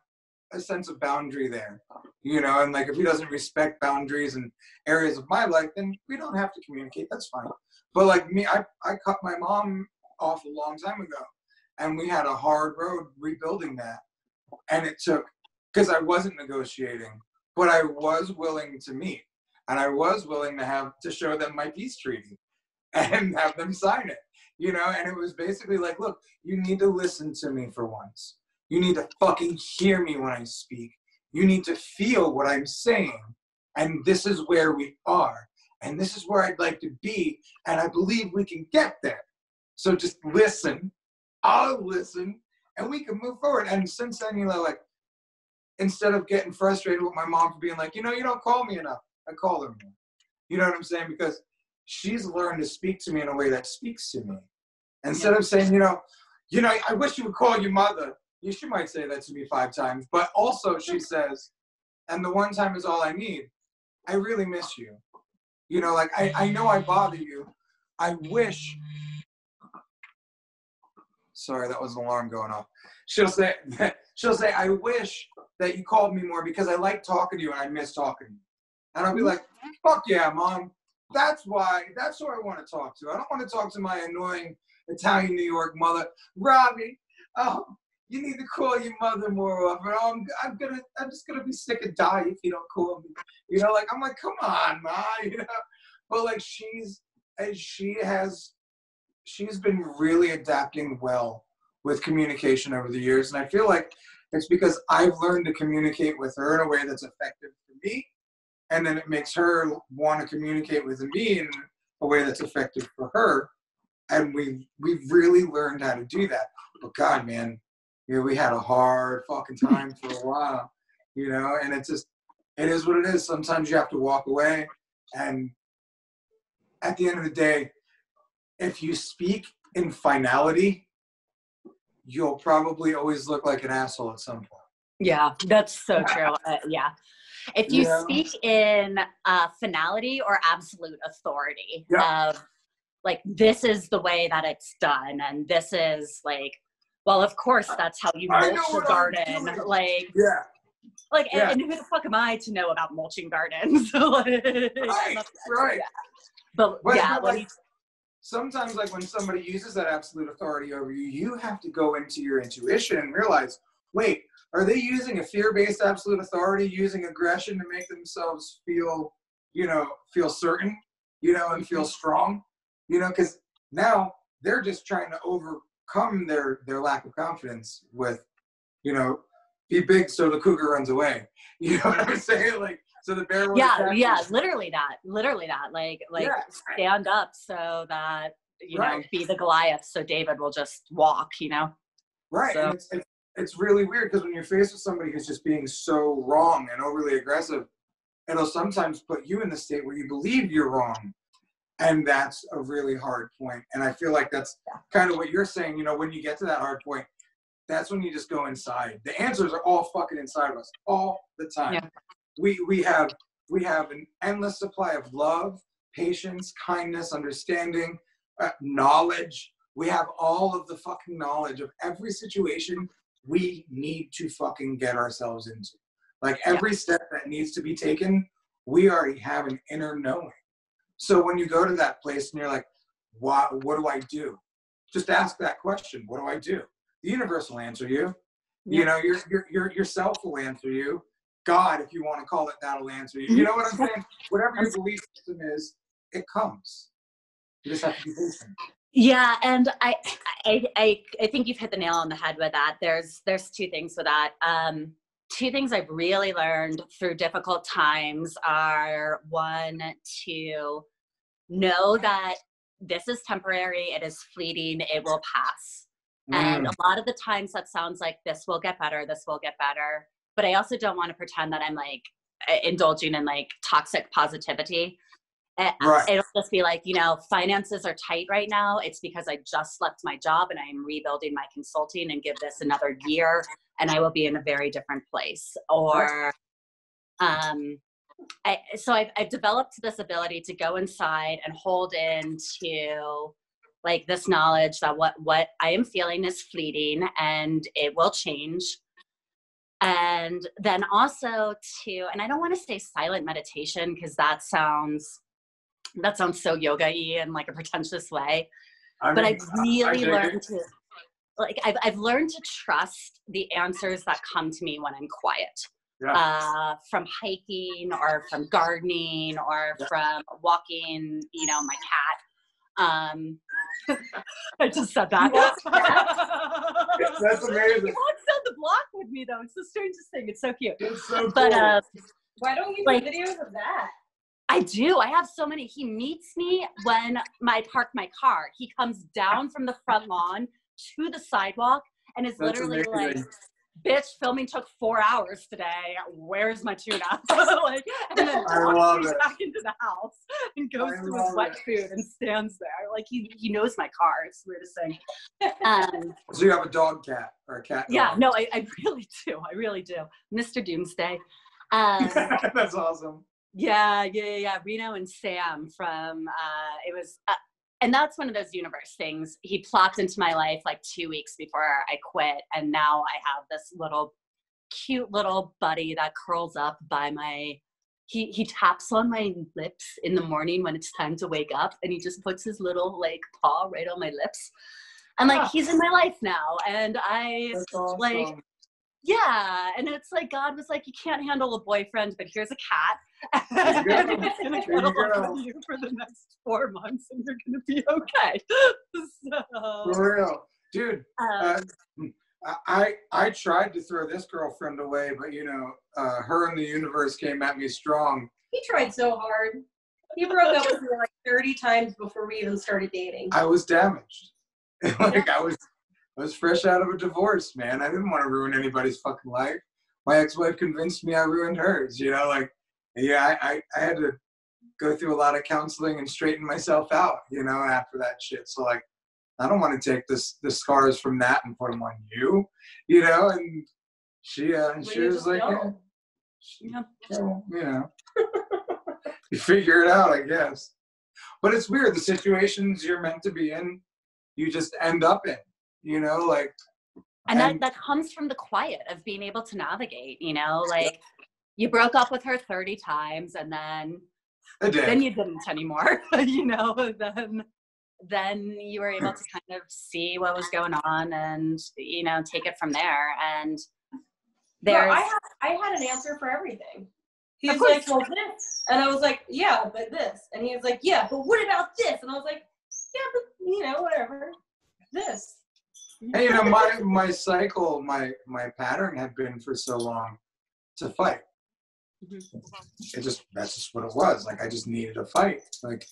a sense of boundary there, you know, and like if he doesn't respect boundaries and areas of my life, then we don't have to communicate. That's fine. But like me, I cut my mom off a long time ago, and we had a hard road rebuilding that. And it took, because I wasn't negotiating, but I was willing to meet. And I was willing to show them my peace treaty and have them sign it, you know? And it was basically like, look, you need to listen to me for once. You need to fucking hear me when I speak. You need to feel what I'm saying. And this is where we are. And this is where I'd like to be. And I believe we can get there. So just listen. I'll listen. And we can move forward. And since then, you know, like, instead of getting frustrated with my mom for being like, you know, you don't call me enough, I call her more. You know what I'm saying? Because she's learned to speak to me in a way that speaks to me. Instead of saying, you know, I wish you would call your mother. She might say that to me 5 times. But also she says, and the one time is all I need, I really miss you. You know, like, I know I bother you. I wish. Sorry, that was an alarm going off. She'll say, I wish that you called me more because I like talking to you and I miss talking to you. And I'll be like, fuck yeah, Mom. That's who I want to talk to. I don't want to talk to my annoying Italian New York mother. Robbie, oh, you need to call your mother more often. Oh, I'm just gonna be sick and die if you don't call me. You know, like, I'm like, come on, Ma, you know. But like she's been really adapting well with communication over the years. And I feel like it's because I've learned to communicate with her in a way that's effective for me. And then it makes her want to communicate with me in a way that's effective for her. And we've really learned how to do that. But God, man, you know, we had a hard fucking time for a while, you know, and it is what it is. Sometimes you have to walk away. And at the end of the day, if you speak in finality, you'll probably always look like an asshole at some point. Yeah, that's so true. Yeah. If you speak in finality or absolute authority of like, this is the way that it's done, and this is like, well, of course that's how you mulch a garden. Like, and who the fuck am I to know about mulching gardens? Right. But like, sometimes, like, when somebody uses that absolute authority over you, you have to go into your intuition and realize, wait, are they using a fear-based absolute authority, using aggression to make themselves feel certain, you know, and feel strong, you know, because now they're just trying to overcome their lack of confidence with, you know, be big so the cougar runs away. You know what I'm saying? Like, so the bear will literally that. Like stand up so that, you know, be the Goliath so David will just walk, you know? Right. So. And it's really weird because when you're faced with somebody who's just being so wrong and overly aggressive, it'll sometimes put you in the state where you believe you're wrong. And that's a really hard point. And I feel like that's kind of what you're saying, you know, when you get to that hard point, that's when you just go inside. The answers are all fucking inside of us all the time. Yeah. We have an endless supply of love, patience, kindness, understanding, knowledge. We have all of the fucking knowledge of every situation we need to fucking get ourselves into. Like, every step that needs to be taken, we already have an inner knowing. So when you go to that place and you're like, what do I do? Just ask that question. What do I do? The universe will answer you. You know, yourself will answer you. God, if you want to call it that, will answer you. You know what I'm saying? Whatever your belief system is, it comes. You just have to be patient. Yeah, and I think you've hit the nail on the head with that. There's two things with that. Two things I've really learned through difficult times are, one, to know that this is temporary, it is fleeting, it will pass. And a lot of the times that sounds like this will get better, this will get better. But I also don't want to pretend that I'm like indulging in like toxic positivity. Right. It'll just be like, you know, finances are tight right now. It's because I just left my job and I am rebuilding my consulting, and give this another year and I will be in a very different place. Or, so I've developed this ability to go inside and hold into like this knowledge that what I am feeling is fleeting and it will change. And then also and I don't want to say silent meditation because that sounds so yoga-y in like a pretentious way. But I've really learned to, like, I've learned to trust the answers that come to me when I'm quiet. Yeah. From hiking or from gardening or from walking, you know, my cat. I just said that. That's amazing. He walks down the block with me though. It's the strangest thing. It's so cute. It's so cool. But why don't you do videos of that? I do. I have so many. He meets me when I park my car. He comes down from the front lawn to the sidewalk and is literally like, bitch, filming took 4 hours today. Where's my tuna? Like, and then walks back into the house and goes to his wet food and stands there. Like he knows my car. It's the weirdest thing. So you have a dog cat or a cat dog? Yeah, no, I really do. I really do. Mr. Doomsday. That's awesome. Yeah. Reno and Sam from, it was, and that's one of those universe things. He plopped into my life like 2 weeks before I quit. And now I have this cute little buddy that curls up by he taps on my lips in the morning when it's time to wake up. And he just puts his little like paw right on my lips. And like, he's in my life now. And That's awesome. like, yeah. And it's like, God was like, you can't handle a boyfriend, but here's a cat. And it's going to cuddle up with you for the next 4 months and you're going to be okay. So, for real. Dude, I tried to throw this girlfriend away, but you know, her and the universe came at me strong. He tried so hard. He broke up with me like 30 times before we even started dating. I was damaged. Like I was fresh out of a divorce, man. I didn't want to ruin anybody's fucking life. My ex-wife convinced me I ruined hers, you know, like, yeah, I had to go through a lot of counseling and straighten myself out, you know, after that shit. So like, I don't want to take the scars from that and put them on you, you know, and she was like, yeah, you know, you figure it out, I guess. But it's weird, the situations you're meant to be in, you just end up in, you know, like. And that comes from the quiet of being able to navigate, you know, like you broke up with her 30 times and then you didn't anymore, you know, then you were able to kind of see what was going on and, you know, take it from there. And there's... I had an answer for everything. He was like, well, this. And I was like, yeah, but this. And he was like, yeah, but what about this? And I was like, yeah, but, you know, whatever. This. Hey, you know, my cycle, my pattern had been for so long to fight. That's just what it was. Like, I just needed a fight. Like,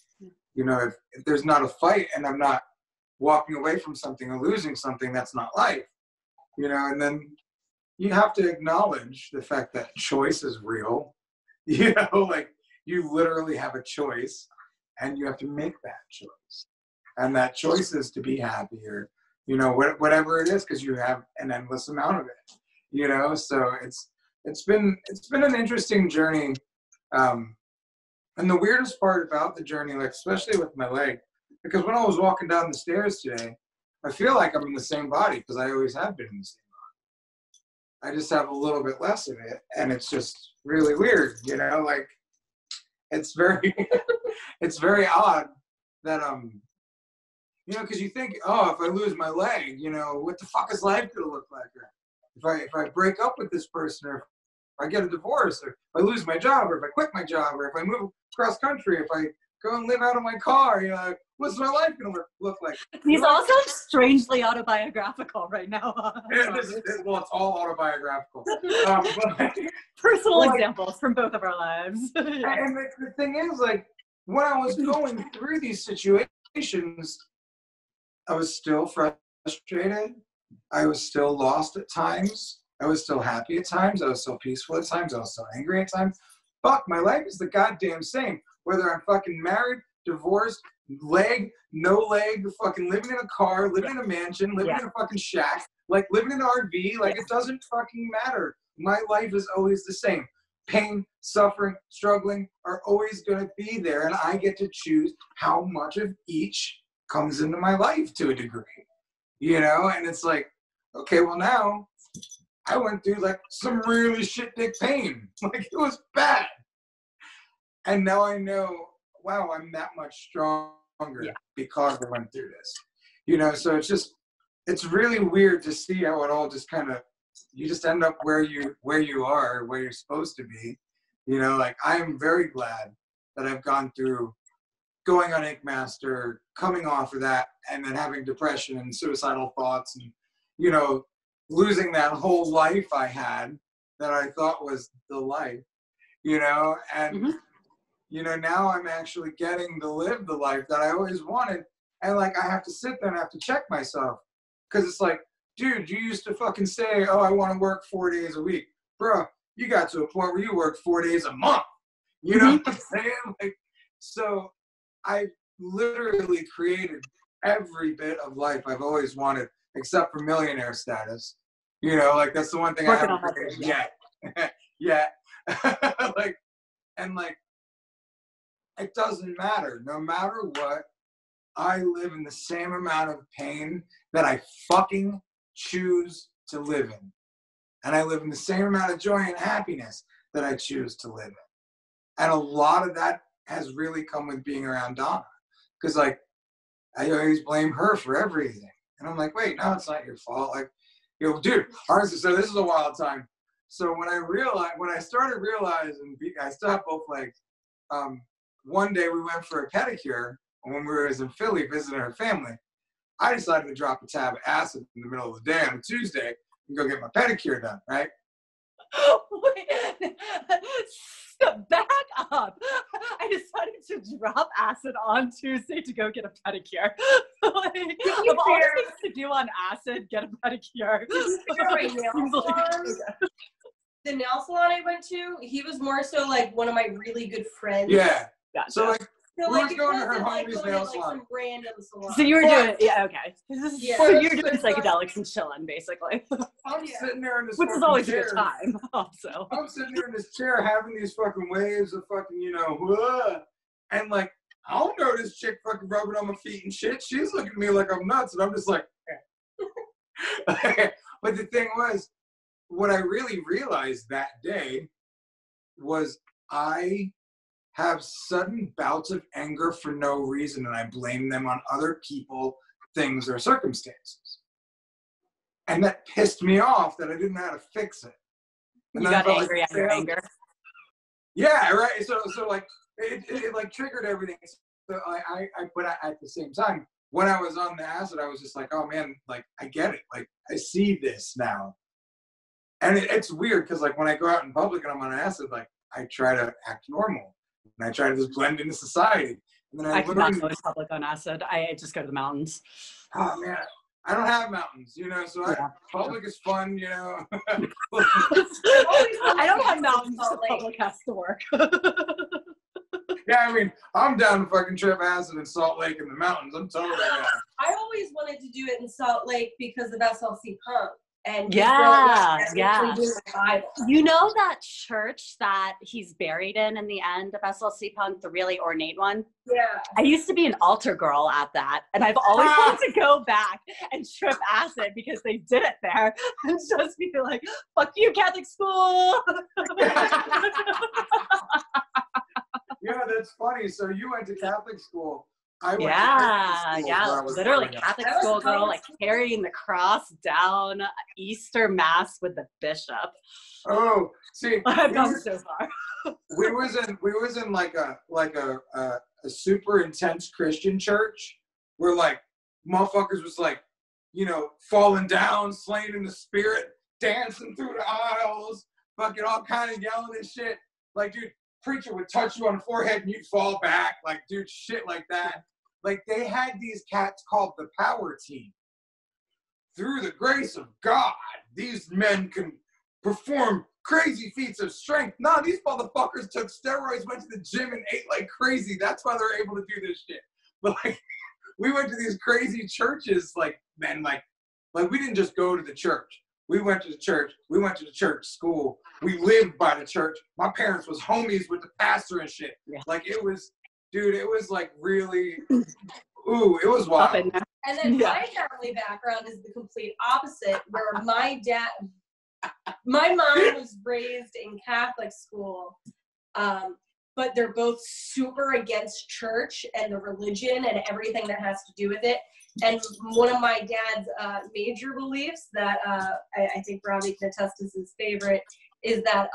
you know, if there's not a fight and I'm not walking away from something or losing something, that's not life. You know, and then you have to acknowledge the fact that choice is real. You know, like you literally have a choice and you have to make that choice. And that choice is to be happy or, you know, whatever it is, because you have an endless amount of it, you know? So it's been an interesting journey. And the weirdest part about the journey, like, especially with my leg, because when I was walking down the stairs today, I feel like I'm in the same body because I always have been in the same body. I just have a little bit less of it. And it's just really weird, you know, like it's very, it's very odd that, you know, because you think, oh, if I lose my leg, you know, what the fuck is life going to look like? Or if if I break up with this person, or if I get a divorce, or if I lose my job, or if I quit my job, or if I move across country, if I go and live out of my car, you know, what's my life going to look like? He's also strangely autobiographical right now. Well, it's all autobiographical. Personal examples from both of our lives. Yeah. And the thing is, like, when I was going through these situations, I was still frustrated. I was still lost at times. I was still happy at times. I was still peaceful at times. I was still angry at times. Fuck, my life is the goddamn same. Whether I'm fucking married, divorced, no leg, fucking living in a car, living in a mansion, living in a fucking shack, like living in an RV, like it doesn't fucking matter. My life is always the same. Pain, suffering, struggling are always going to be there, and I get to choose how much of each comes into my life to a degree, you know? And it's like, okay, well now I went through like some really shit dick pain. Like it was bad. And now I know, wow, I'm that much stronger because I went through this, you know? So it's really weird to see how it all just kind of, you just end up where you are, where you're supposed to be, you know? Like I'm very glad that I've gone through going on Ink Master, coming off of that, and then having depression and suicidal thoughts, and, you know, losing that whole life I had that I thought was the life, you know? And, you know, now I'm actually getting to live the life that I always wanted. And like, I have to sit there and I have to check myself. Cause it's like, dude, you used to fucking say, oh, I want to work 4 days a week. Bro, you got to a point where you work 4 days a month. You know what I'm saying? Like, so I literally created every bit of life I've always wanted, except for millionaire status. You know, like that's the one thing I haven't created yet. Yet. Like, and like, it doesn't matter. No matter what, I live in the same amount of pain that I fucking choose to live in. And I live in the same amount of joy and happiness that I choose to live in. And a lot of that has really come with being around Donna. Because, like, I always blame her for everything. And I'm like, wait, no, it's not your fault. Like, you know, dude, honestly, so this is a wild time. So when I started realizing, I still have both legs. One day we went for a pedicure when we were in Philly visiting her family. I decided to drop a tab of acid in the middle of the day on a Tuesday and go get my pedicure done, right? Wait, back up. I decided to drop acid on Tuesday to go get a pedicure. Like, of all the things to do on acid, get a pedicure. The nail salon I went to, he was more so like one of my really good friends. Yeah. Gotcha. So like, So we like was going to her like homie's going nail to, like, salon. some random salon. So you were doing, yeah, okay. Yeah. So you're doing psychedelics and chilling, basically. I'm sitting there in this Which is fucking always chair. a good time, also. I'm sitting there in this chair having these fucking waves of fucking, you know, whoa. And like, I don't know this chick fucking rubbing on my feet and shit. She's looking at me like I'm nuts. And I'm just like, eh. But the thing was, what I really realized that day was I have sudden bouts of anger for no reason, and I blame them on other people, things, or circumstances. And that pissed me off that I didn't know how to fix it. And You got angry at your anger. Yeah, right. So like it like triggered everything. So but at the same time, when I was on the acid, I was just like, oh man, like I get it. Like I see this now. And it's weird because like when I go out in public and I'm on acid, like I try to act normal. And I try to just blend into society. And then I cannot go in public on acid. I just go to the mountains. Oh man, I don't have mountains, you know, so public is fun, you know. I don't have mountains, so public has to work. Yeah, I mean, I'm down to fucking trip acid in Salt Lake in the mountains. I'm totally down. I always wanted to do it in Salt Lake because of SLC Punk. And yeah. You know that church that he's buried in the end of SLC Punk, the really ornate one? Yeah. I used to be an altar girl at that, and I've always wanted to go back and trip acid because they did it there and just be like, fuck you, Catholic school. Yeah, that's funny. So you went to Catholic school. I went to Yeah, school yeah, where I was literally growing up. Catholic I was school girl, public like school. carrying the cross down Easter Mass with the bishop. Oh, see, I've gone so far. we was in like a super intense Christian church where like motherfuckers was like, you know, falling down, slain in the spirit, dancing through the aisles, fucking all kind of yelling and shit. Like, dude, preacher would touch you on the forehead and you'd fall back. Like, dude, shit like that. Like, they had these cats called the power team. Through the grace of God, these men can perform crazy feats of strength. Nah, these motherfuckers took steroids, went to the gym, and ate like crazy. That's why they're able to do this shit. But like, we went to these crazy churches, like, man, like we didn't just go to the church. We went to the church. We went to the church school. We lived by the church. My parents was homies with the pastor and shit. Yeah. Like, it was, dude, it was like really, ooh, it was wild. And then my family background is the complete opposite, where my mom was raised in Catholic school, but they're both super against church and the religion and everything that has to do with it. And one of my dad's major beliefs that I think Robbie can attest is his favorite is that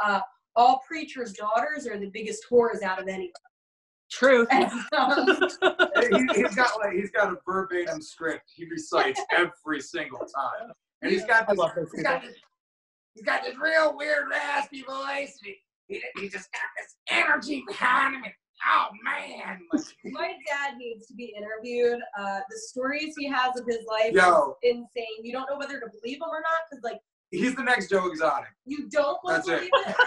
all preachers' daughters are the biggest whores out of anyone. Truth. He's got a verbatim script he recites every single time, and he's got this real weird raspy voice. He just got this energy behind him. Oh man! My dad needs to be interviewed. The stories he has of his life is insane. You don't know whether to believe him or not because, like, he's the next Joe Exotic. you don't want to believe it.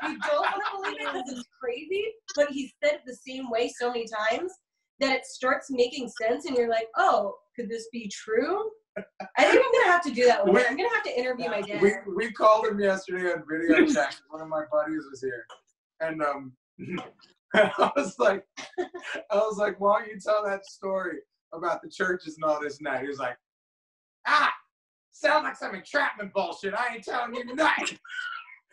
You don't want to believe it because it's crazy, but he said it the same way so many times that it starts making sense, and you're like, oh, could this be true? I think I'm gonna have to do that one day. I'm gonna have to interview my dad. We called him yesterday on video chat. One of my buddies was here, and I was like, why don't you tell that story about the churches and all this and that? He was like, sounds like some entrapment bullshit. I ain't telling you nothing.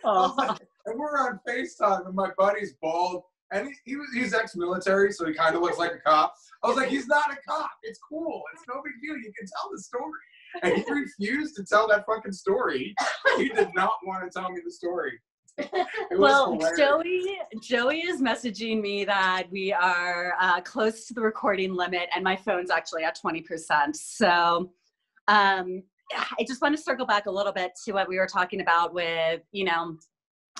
I was like, and we're on FaceTime, and my buddy's bald, and he's ex-military, so he kind of looks like a cop. I was like, he's not a cop. It's cool. It's no big deal. You can tell the story. And he refused to tell that fucking story. He did not want to tell me the story. Well, Joey is messaging me that we are close to the recording limit, and my phone's actually at 20%. So I just want to circle back a little bit to what we were talking about with, you know,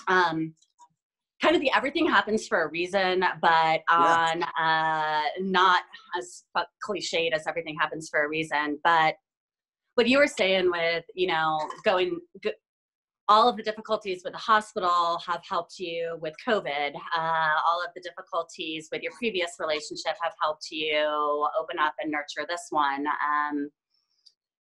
kind of the everything happens for a reason, but on not as cliched as everything happens for a reason. But what you were saying with, you know, all of the difficulties with the hospital have helped you with COVID. All of the difficulties with your previous relationship have helped you open up and nurture this one.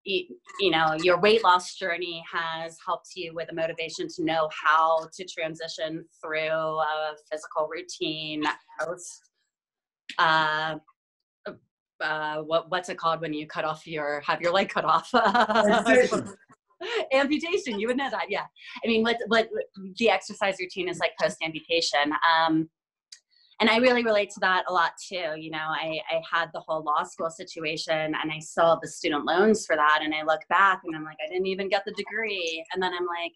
You know, your weight loss journey has helped you with the motivation to know how to transition through a physical routine post, what's it called when you have your leg cut off? Amputation. You would know that. Yeah. I mean, what the exercise routine is like post amputation. And I really relate to that a lot too. You know, I had the whole law school situation, and I still have the student loans for that. And I look back and I'm like, I didn't even get the degree. And then I'm like,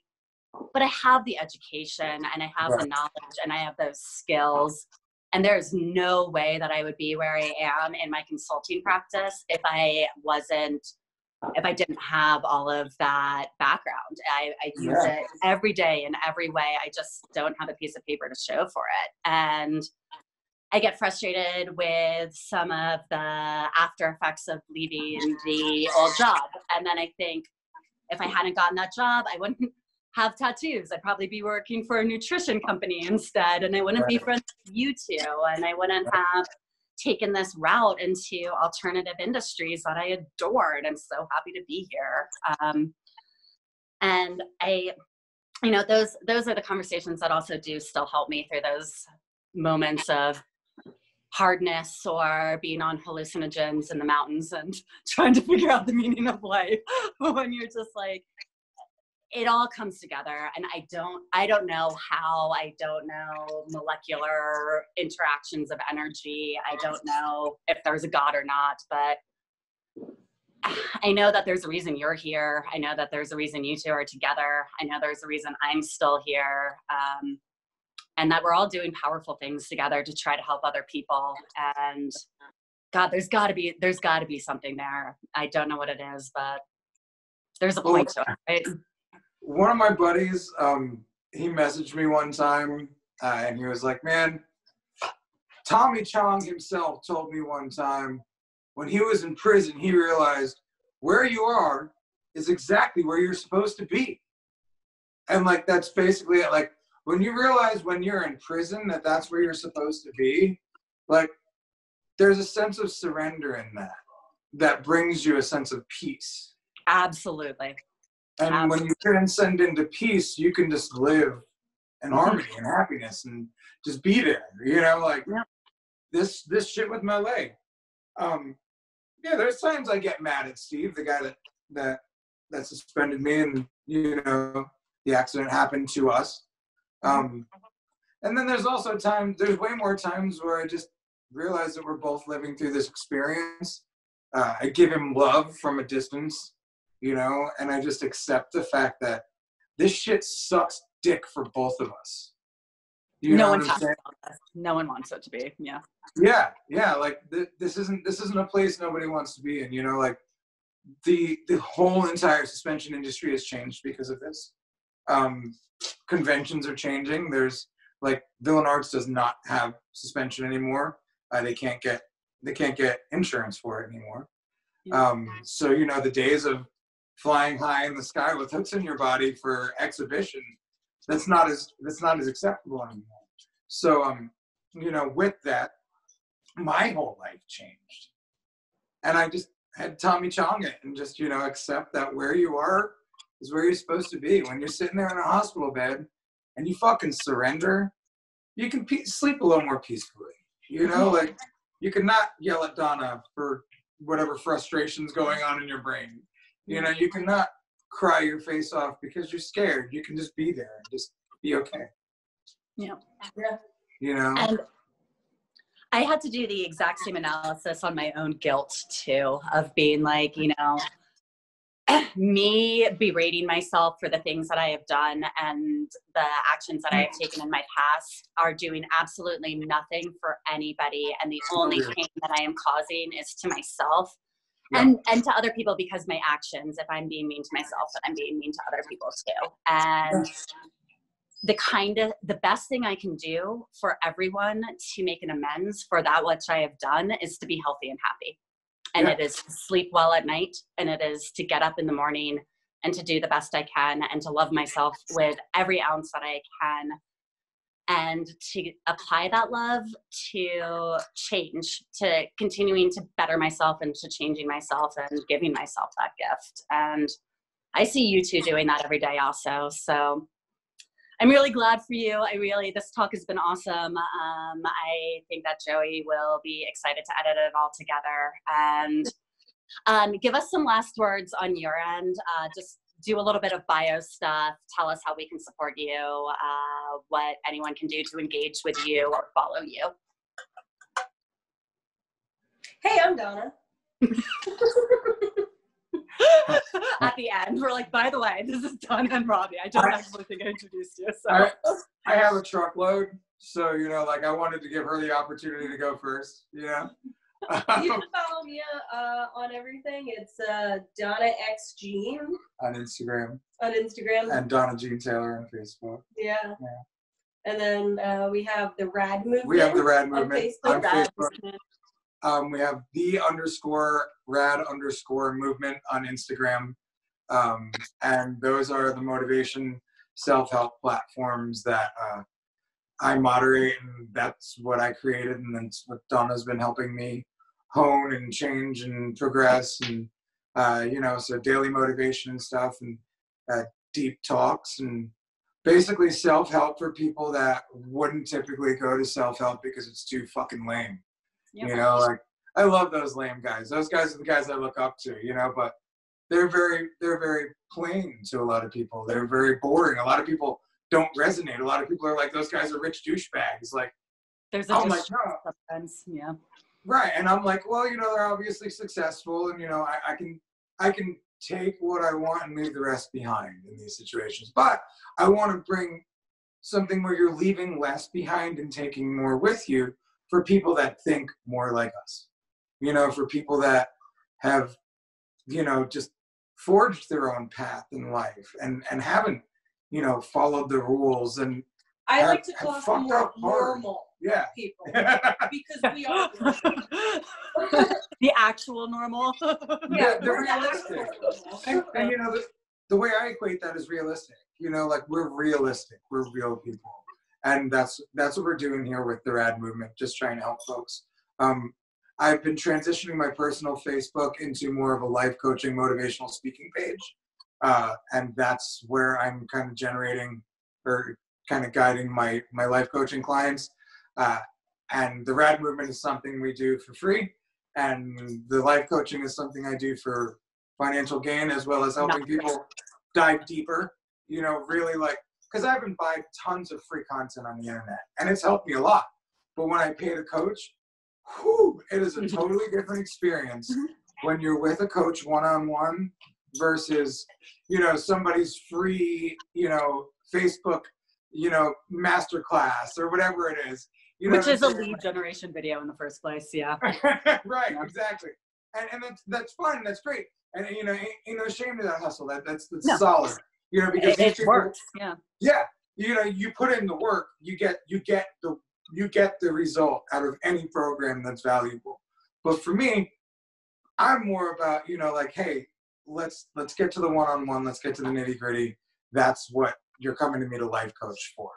but I have the education, and I have the knowledge, and I have those skills. And there's no way that I would be where I am in my consulting practice if I didn't have all of that background. I use it every day in every way. I just don't have a piece of paper to show for it. And I get frustrated with some of the after effects of leaving the old job. And then I think if I hadn't gotten that job, I wouldn't have tattoos. I'd probably be working for a nutrition company instead. And I wouldn't be friends with you two. And I wouldn't have taken this route into alternative industries that I adored. I'm so happy to be here. And you know, those are the conversations that also do still help me through those moments of hardness or being on hallucinogens in the mountains and trying to figure out the meaning of life when you're just like, it all comes together, and I don't know how, I don't know molecular interactions of energy. I don't know if there's a God or not, but I know that there's a reason you're here. I know that there's a reason you two are together. I know there's a reason I'm still here. And that we're all doing powerful things together to try to help other people. And God, there's gotta be something there. I don't know what it is, but there's a point to it, right? One of my buddies, he messaged me one time, and he was like, man, Tommy Chong himself told me one time, when he was in prison, he realized where you are is exactly where you're supposed to be. And like, that's basically it. Like, when you realize when you're in prison that that's where you're supposed to be, like, there's a sense of surrender in that brings you a sense of peace. Absolutely. And when you transcend into peace, you can just live in harmony and happiness and just be there, you know, like this shit with my leg. Yeah, there's times I get mad at Steve, the guy that suspended me, and you know, the accident happened to us. And then there's also there's way more times where I just realize that we're both living through this experience. I give him love from a distance, you know, and I just accept the fact that this shit sucks dick for both of us. No one wants it to be. Yeah. Like this isn't a place nobody wants to be in. You know, like the whole entire suspension industry has changed because of this. Conventions are changing. There's like Villain Arts does not have suspension anymore. They can't get insurance for it anymore. So you know, the days of flying high in the sky with hooks in your body for exhibition, that's not as acceptable anymore. So you know, with that, my whole life changed, and I just had Tommy Chong it and just, you know, accept that where you are is where you're supposed to be. When you're sitting there in a hospital bed and you fucking surrender, you can sleep a little more peacefully. You know, like you can not yell at Donna for whatever frustration's going on in your brain. You know, you cannot cry your face off because you're scared. You can just be there and just be okay. Yeah. You know? And I had to do the exact same analysis on my own guilt too, of being like, you know, me berating myself for the things that I have done and the actions that I have taken in my past are doing absolutely nothing for anybody. And the only pain that I am causing is to myself and to other people, because my actions, if I'm being mean to myself, then I'm being mean to other people too. And the best thing I can do for everyone to make an amends for that which I have done is to be healthy and happy. And it is to sleep well at night, and it is to get up in the morning and to do the best I can and to love myself with every ounce that I can, and to apply that love to change, to continuing to better myself and to changing myself and giving myself that gift. And I see you two doing that every day also. So I'm really glad for you. This talk has been awesome. I think that Joey will be excited to edit it all together. And give us some last words on your end. Just do a little bit of bio stuff. Tell us how we can support you, what anyone can do to engage with you or follow you. Hey, I'm Donna. At the end, we're like, by the way, this is Donna and Robbie. I don't actually think I introduced you. So I have a truckload, so you know, like I wanted to give her the opportunity to go first. You know, you can follow me on everything. It's Donna X Jean on Instagram. And Donna Jean Taylor on Facebook. Yeah. And then we have the Rad Movement. We have the Rad Movement on Facebook. We have the _rad_ movement on Instagram. And those are the motivation self-help platforms that I moderate, and that's what I created, and that's what Donna's been helping me hone and change and progress, and you know, so daily motivation and stuff, and deep talks, and basically self-help for people that wouldn't typically go to self-help because it's too fucking lame. You know, like I love those lame guys. Those guys are the guys I look up to, you know, but they're very plain to a lot of people. They're very boring. A lot of people don't resonate. A lot of people are like, those guys are rich douchebags. Like, There's a I'm like, no. sometimes, yeah. Right. And I'm like, well, they're obviously successful, and I can take what I want and leave the rest behind in these situations. But I want to bring something where you're leaving less behind and taking more with you for people that think more like us. For people that have, just forged their own path in life and haven't, followed the rules and I like to call them more normal people because we are the actual normal. Yeah, they're realistic. And the way I equate that is realistic. Like, we're realistic. We're real people. And that's what we're doing here with the Rad Movement, just trying to help folks. I've been transitioning my personal Facebook into more of a life coaching, motivational speaking page. And that's where I'm kind of generating or kind of guiding my life coaching clients. And the Rad Movement is something we do for free. And the life coaching is something I do for financial gain, as well as helping people dive deeper, really, like, because I've been buying tons of free content on the internet, and it's helped me a lot. But when I pay the coach, it is a totally different experience when you're with a coach one-on-one versus, somebody's free, Facebook, masterclass or whatever it is. Which is a lead generation video in the first place, yeah. Right, exactly. And that's fun, that's great. And ain't no shame to that hustle. That's solid. Because it works. Yeah. Yeah. You put in the work, you get the result out of any program that's valuable. But for me, I'm more about, like, hey, let's get to the one-on-one, let's get to the nitty-gritty. That's what you're coming to me to life coach for.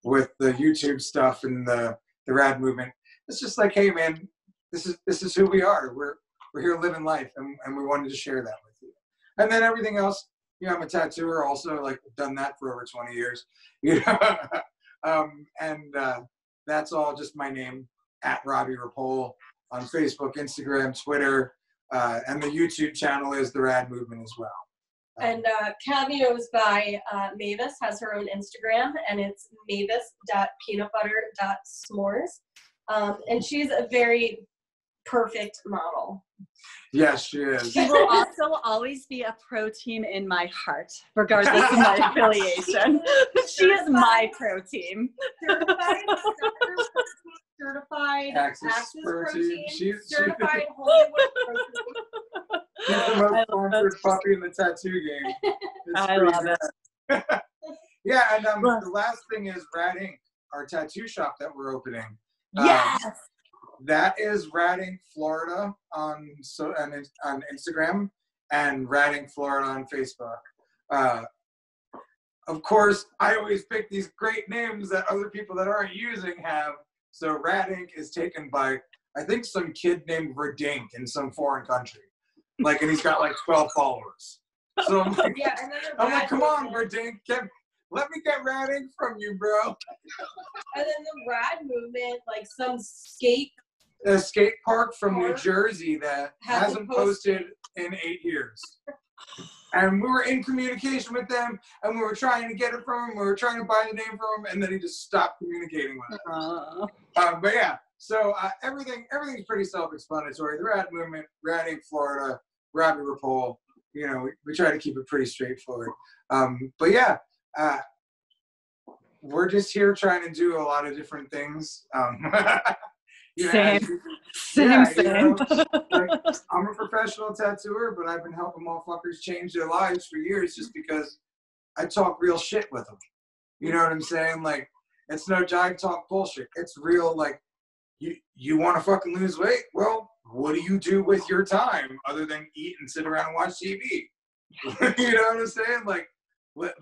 With the YouTube stuff and the Rad Movement, it's just like, hey man, this is who we are. We're here living life, and we wanted to share that with you. And then everything else, I'm a tattooer also, like, done that for over 20 years. That's all just my name, at Robbie Ripoll, on Facebook, Instagram, Twitter, and the YouTube channel is the Rad Movement as well. And Cameos by Mavis has her own Instagram, and it's mavis.peanutbutter.s'mores. And she's a very perfect model. Yes, she is. She will also always be a pro team in my heart, regardless of my affiliation. She is my pro team. Certified Axis protein. She's certified Hollywood protein. She's the most sponsored puppy in the tattoo game. I love it. Yeah, and the last thing is Rad Ink, our tattoo shop that we're opening. Yes. That is Rad Ink Florida on Instagram, and Rad Ink Florida on Facebook. Of course, I always pick these great names that other people that aren't using have. So Rad Ink is taken by, I think, some kid named Verdink in some foreign country. Like, and he's got like 12 followers. So I'm like, come on, Verdink, let me get Rad Ink from you, bro. And then the Rad Movement, like some skate park from New Jersey that hasn't posted in 8 years. And we were in communication with them, and we were trying to get it from him. We were trying to buy the name from him, and then he just stopped communicating with us. But yeah, so everything's pretty self-explanatory. The Rad Movement, Rad Ink Florida, Robbie Ripoll. We try to keep it pretty straightforward. But yeah, we're just here trying to do a lot of different things. Same. Like, I'm a professional tattooer, but I've been helping motherfuckers change their lives for years just because I talk real shit with them. You know what I'm saying? Like, it's no jive talk bullshit. It's real, like, you want to fucking lose weight? Well, what do you do with your time other than eat and sit around and watch TV? You know what I'm saying? Like,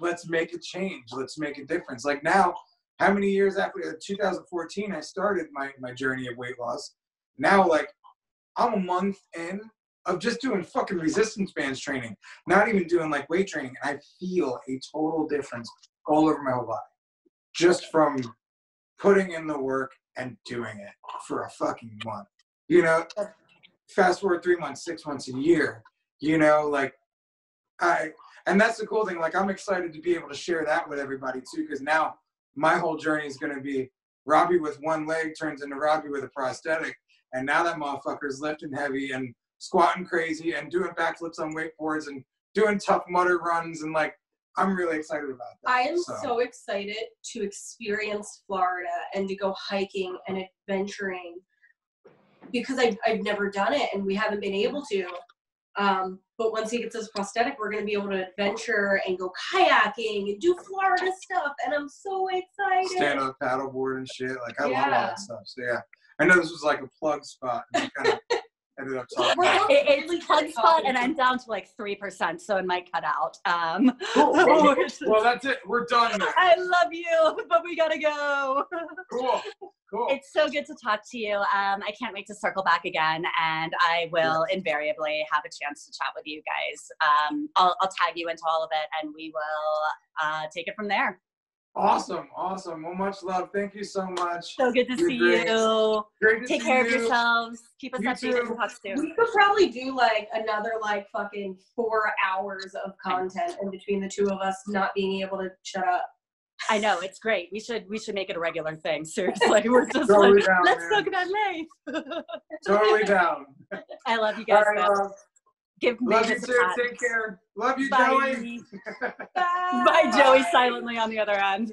let's make a change. Let's make a difference. Like, now, how many years after 2014 I started my journey of weight loss? Now, like, I'm a month in of just doing fucking resistance bands training, not even doing like weight training, and I feel a total difference all over my whole body just from putting in the work and doing it for a fucking month. Fast forward 3 months, 6 months, a year, like, And that's the cool thing. Like, I'm excited to be able to share that with everybody too, because now my whole journey is going to be Robbie with one leg turns into Robbie with a prosthetic. And now that motherfucker's lifting heavy and squatting crazy and doing backflips on wakeboards and doing tough mutter runs. And like, I'm really excited about that. I am so excited to experience Florida and to go hiking and adventuring because I've never done it and we haven't been able to. But once he gets his prosthetic, we're going to be able to adventure and go kayaking and do Florida stuff. And I'm so excited. Stand on a paddleboard and shit. Like, I love all that stuff. So, yeah. I know this was like a plug spot. And we kind of ended up talking about it. It's plug spot, and I'm down to like 3%, so it might cut out. Cool. Well, that's it. We're done now. I love you, but we gotta go. Cool. It's so good to talk to you. I can't wait to circle back again, and I will invariably have a chance to chat with you guys. I'll tag you into all of it, and we will take it from there. Awesome. Well, much love. Thank you so much. So good to see you. Great to Take see care of you. yourselves. Keep us You updated too. and talk soon. We could probably do like another like fucking 4 hours of content in between the two of us not being able to shut up. I know, it's great. We should make it a regular thing. Seriously, we're just Totally like, down, let's man. talk about life. Totally down. I love you guys. All right, love. Give me Love you this too. a pat. Take care. Love you, Bye. Joey. Bye, Joey, silently on the other end.